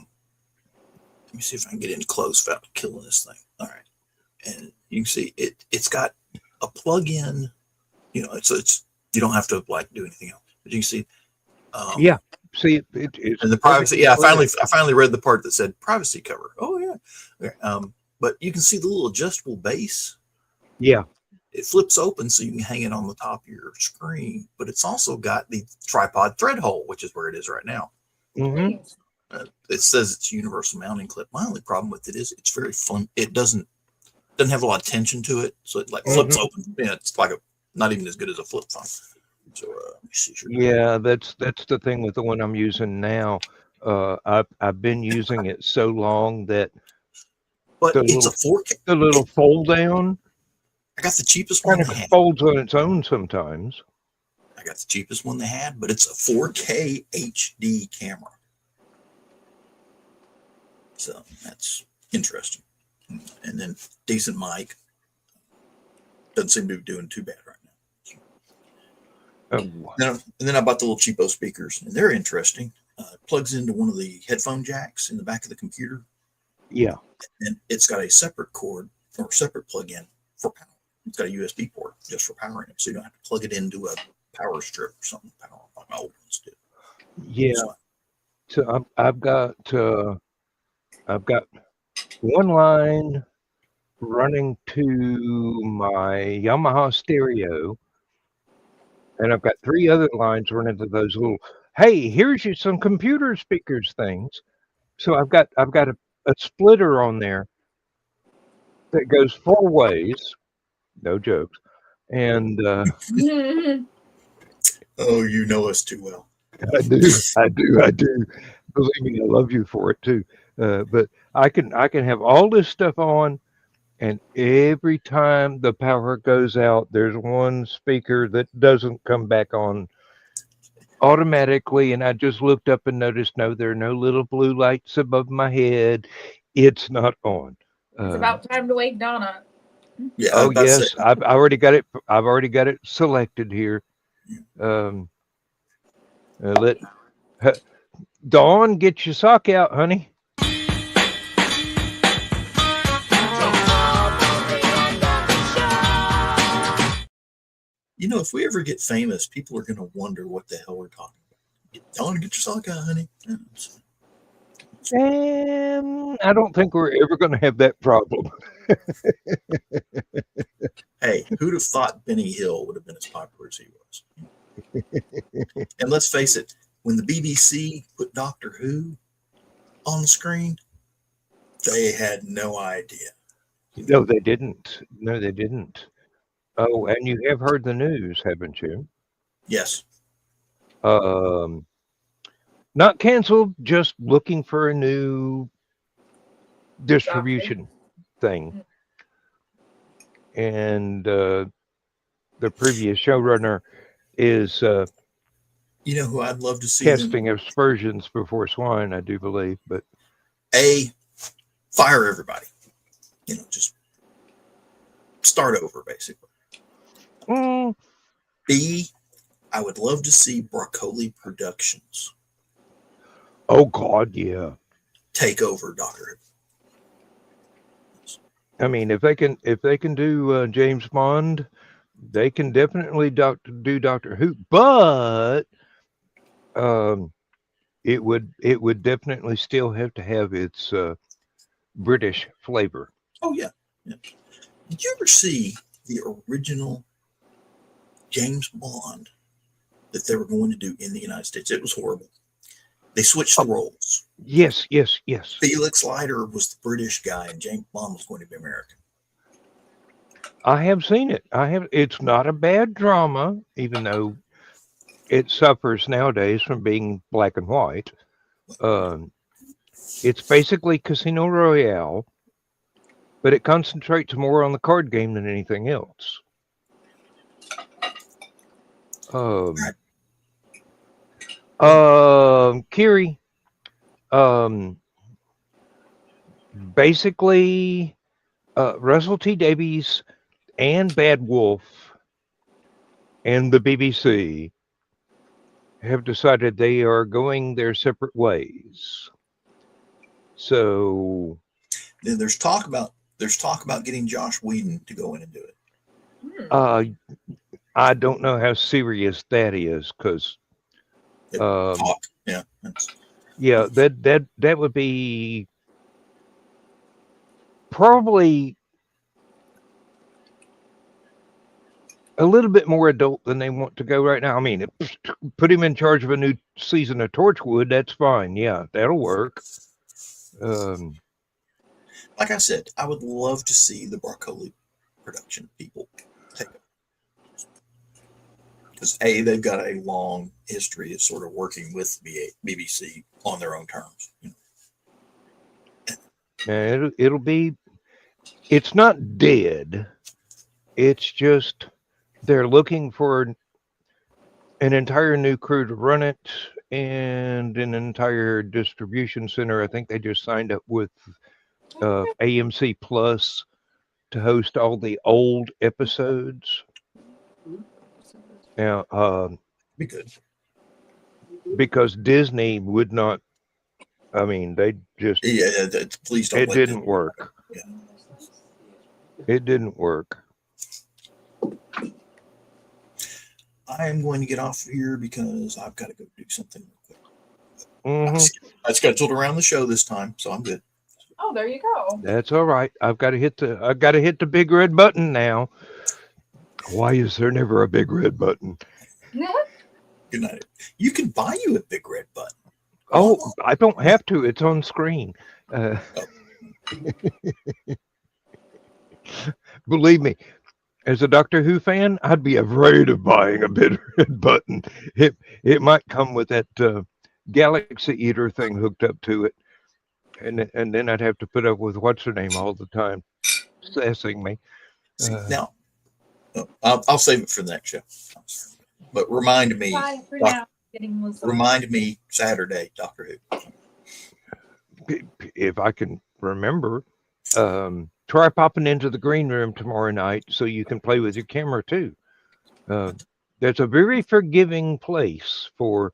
[SPEAKER 3] me see if I can get in close without killing this thing. All right, and you can see it's got a plug-in. It's you don't have to like do anything else, but you can see.
[SPEAKER 2] Yeah, see it's
[SPEAKER 3] And the privacy. Yeah, I finally read the part that said privacy cover. Oh yeah. Okay. But you can see the little adjustable base.
[SPEAKER 2] Yeah.
[SPEAKER 3] It flips open so you can hang it on the top of your screen, but it's also got the tripod thread hole, which is where it is right now.
[SPEAKER 2] Mm-hmm.
[SPEAKER 3] It says it's a universal mounting clip. My only problem with it is it's very fun. It doesn't have a lot of tension to it, so it like flips open. Yeah, it's like not even as good as a flip phone. So let me see here.
[SPEAKER 2] Yeah, that's the thing with the one I'm using now. I've been using it so long that
[SPEAKER 3] But
[SPEAKER 2] the
[SPEAKER 3] it's a
[SPEAKER 2] little
[SPEAKER 3] 4K.
[SPEAKER 2] the little fold down
[SPEAKER 3] I got the cheapest one
[SPEAKER 2] kind
[SPEAKER 3] they
[SPEAKER 2] of
[SPEAKER 3] had.
[SPEAKER 2] folds on its own sometimes.
[SPEAKER 3] I got the cheapest one they had, but it's a 4K HD camera. So that's interesting. And then decent mic. Doesn't seem to be doing too bad right now.
[SPEAKER 2] Oh,
[SPEAKER 3] And then I bought the little cheapo speakers, and they're interesting. It plugs into one of the headphone jacks in the back of the computer,
[SPEAKER 2] yeah.
[SPEAKER 3] and it's got a separate cord or separate plug-in for power. It's got a USB port just for powering it, so you don't have to plug it into a power strip or something. Power like my old ones do.
[SPEAKER 2] Yeah. So I've got one line running to my Yamaha stereo, and I've got 3 other lines running to those little, hey, here's you some computer speakers things. So I've got a splitter on there that goes 4 ways, no jokes, and
[SPEAKER 3] Oh, you know us too well.
[SPEAKER 2] I do. Believe me, I love you for it too. But I can have all this stuff on, and every time the power goes out, there's one speaker that doesn't come back on automatically. And I just looked up and noticed, no, there are no little blue lights above my head. It's not on.
[SPEAKER 5] It's about time to wake Donna.
[SPEAKER 3] Yeah.
[SPEAKER 2] Oh yes, I've already got it. I've already got it selected here. Let Dawn, get your sock out, honey.
[SPEAKER 3] You know, if we ever get famous, people are going to wonder what the hell we're talking about. Don't get your sock out, honey.
[SPEAKER 2] And I don't think we're ever going to have that problem.
[SPEAKER 3] Hey, who'd have thought Benny Hill would have been as popular as he was? And let's face it, when the BBC put Doctor Who on the screen, they had no idea.
[SPEAKER 2] No, they didn't. No, they didn't. Oh, and you have heard the news, haven't you?
[SPEAKER 3] Yes.
[SPEAKER 2] Not canceled, just looking for a new distribution thing. And the previous showrunner is
[SPEAKER 3] You know who I'd love to see
[SPEAKER 2] casting aspersions before swine, I do believe. But
[SPEAKER 3] fire everybody. You know, just start over, basically. B, I would love to see Broccoli Productions.
[SPEAKER 2] Oh God, yeah.
[SPEAKER 3] Take over Doctor Who.
[SPEAKER 2] I mean, if they can do James Bond, they can definitely do Doctor Who. But it would definitely still have to have its British flavor.
[SPEAKER 3] Oh yeah. Did you ever see the original James Bond that they were going to do in the United States? It was horrible. They switched the roles.
[SPEAKER 2] Yes.
[SPEAKER 3] Felix Leiter was the British guy, and James Bond was going to be American.
[SPEAKER 2] I have seen it. It's not a bad drama, even though it suffers nowadays from being black and white. It's basically Casino Royale, but it concentrates more on the card game than anything else. Kiri, basically, Russell T Davies and Bad Wolf and the BBC have decided they are going their separate ways. So
[SPEAKER 3] then there's talk about getting Josh Whedon to go in and do it.
[SPEAKER 2] I don't know how serious that is, because
[SPEAKER 3] that
[SPEAKER 2] would be probably a little bit more adult than they want to go right now. I mean, put him in charge of a new season of Torchwood. That's fine. Yeah, that'll work.
[SPEAKER 3] Like I said, I would love to see the Barcoli production people take it. Because they've got a long history of sort of working with BBC on their own terms.
[SPEAKER 2] It'll be. It's not dead. It's just they're looking for an entire new crew to run it and an entire distribution center. I think they just signed up with AMC Plus to host all the old episodes. Now,
[SPEAKER 3] Be good.
[SPEAKER 2] because Disney would not. I mean, they just.
[SPEAKER 3] Please don't.
[SPEAKER 2] It didn't work.
[SPEAKER 3] Yeah.
[SPEAKER 2] It didn't work.
[SPEAKER 3] I am going to get off here because I've got to go do something real quick.
[SPEAKER 2] Mm-hmm.
[SPEAKER 3] I scheduled around the show this time, so I'm good.
[SPEAKER 5] Oh, there you go.
[SPEAKER 2] That's all right. I've got to hit the big red button now. Why is there never a big red button?
[SPEAKER 3] Good night. You can buy you a big red button.
[SPEAKER 2] Oh, I don't have to. It's on screen. Believe me, as a Doctor Who fan, I'd be afraid of buying a big red button. It might come with that Galaxy Eater thing hooked up to it, and then I'd have to put up with what's her name all the time, sassing me.
[SPEAKER 3] Now, I'll save it for the next show. But remind me.
[SPEAKER 5] Bye for now.
[SPEAKER 3] Remind me Saturday, Doctor
[SPEAKER 2] Who. If I can remember, try popping into the green room tomorrow night so you can play with your camera too. That's a very forgiving place for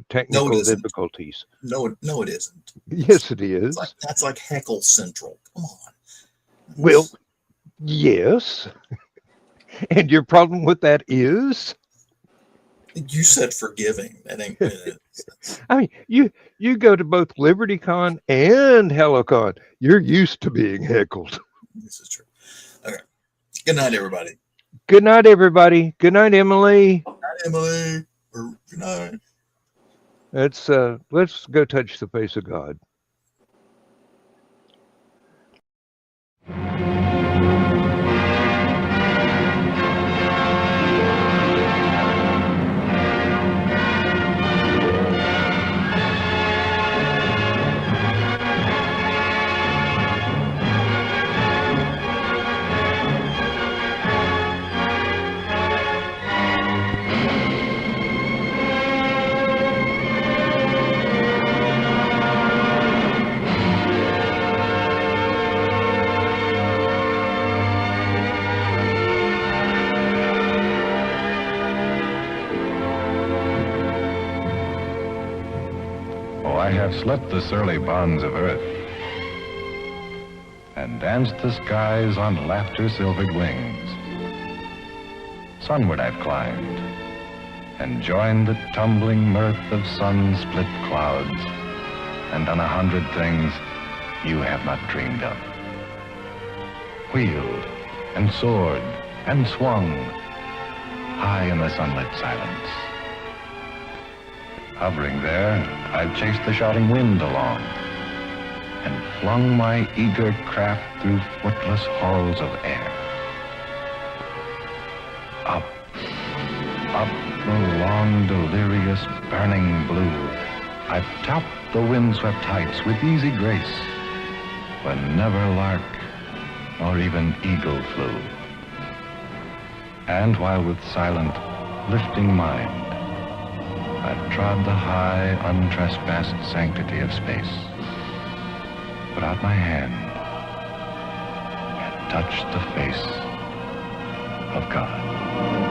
[SPEAKER 2] technical difficulties.
[SPEAKER 3] No, it isn't.
[SPEAKER 2] Yes, it is.
[SPEAKER 3] That's like Heckle Central. Come on.
[SPEAKER 2] Well, yes. And your problem with that is?
[SPEAKER 3] You said forgiving. That ain't good.
[SPEAKER 2] I mean, you go to both LibertyCon and HelloCon. You're used to being heckled.
[SPEAKER 3] This is true. Okay. Good night, everybody.
[SPEAKER 2] Good night, everybody. Good night, Emily.
[SPEAKER 3] Good night, Emily. Good night.
[SPEAKER 2] Let's go touch the face of God.
[SPEAKER 7] I have slept the surly bonds of earth and danced the skies on laughter-silvered wings. Sunward I've climbed and joined the tumbling mirth of sun-split clouds and done 100 things you have not dreamed of. Wheeled and soared and swung high in the sunlit silence. Hovering there, I've chased the shouting wind along and flung my eager craft through footless halls of air. Up, up the long, delirious, burning blue, I've topped the windswept heights with easy grace, when never lark nor even eagle flew. And while with silent, lifting mind, I've trod the high, untrespassed sanctity of space, put out my hand, and touched the face of God.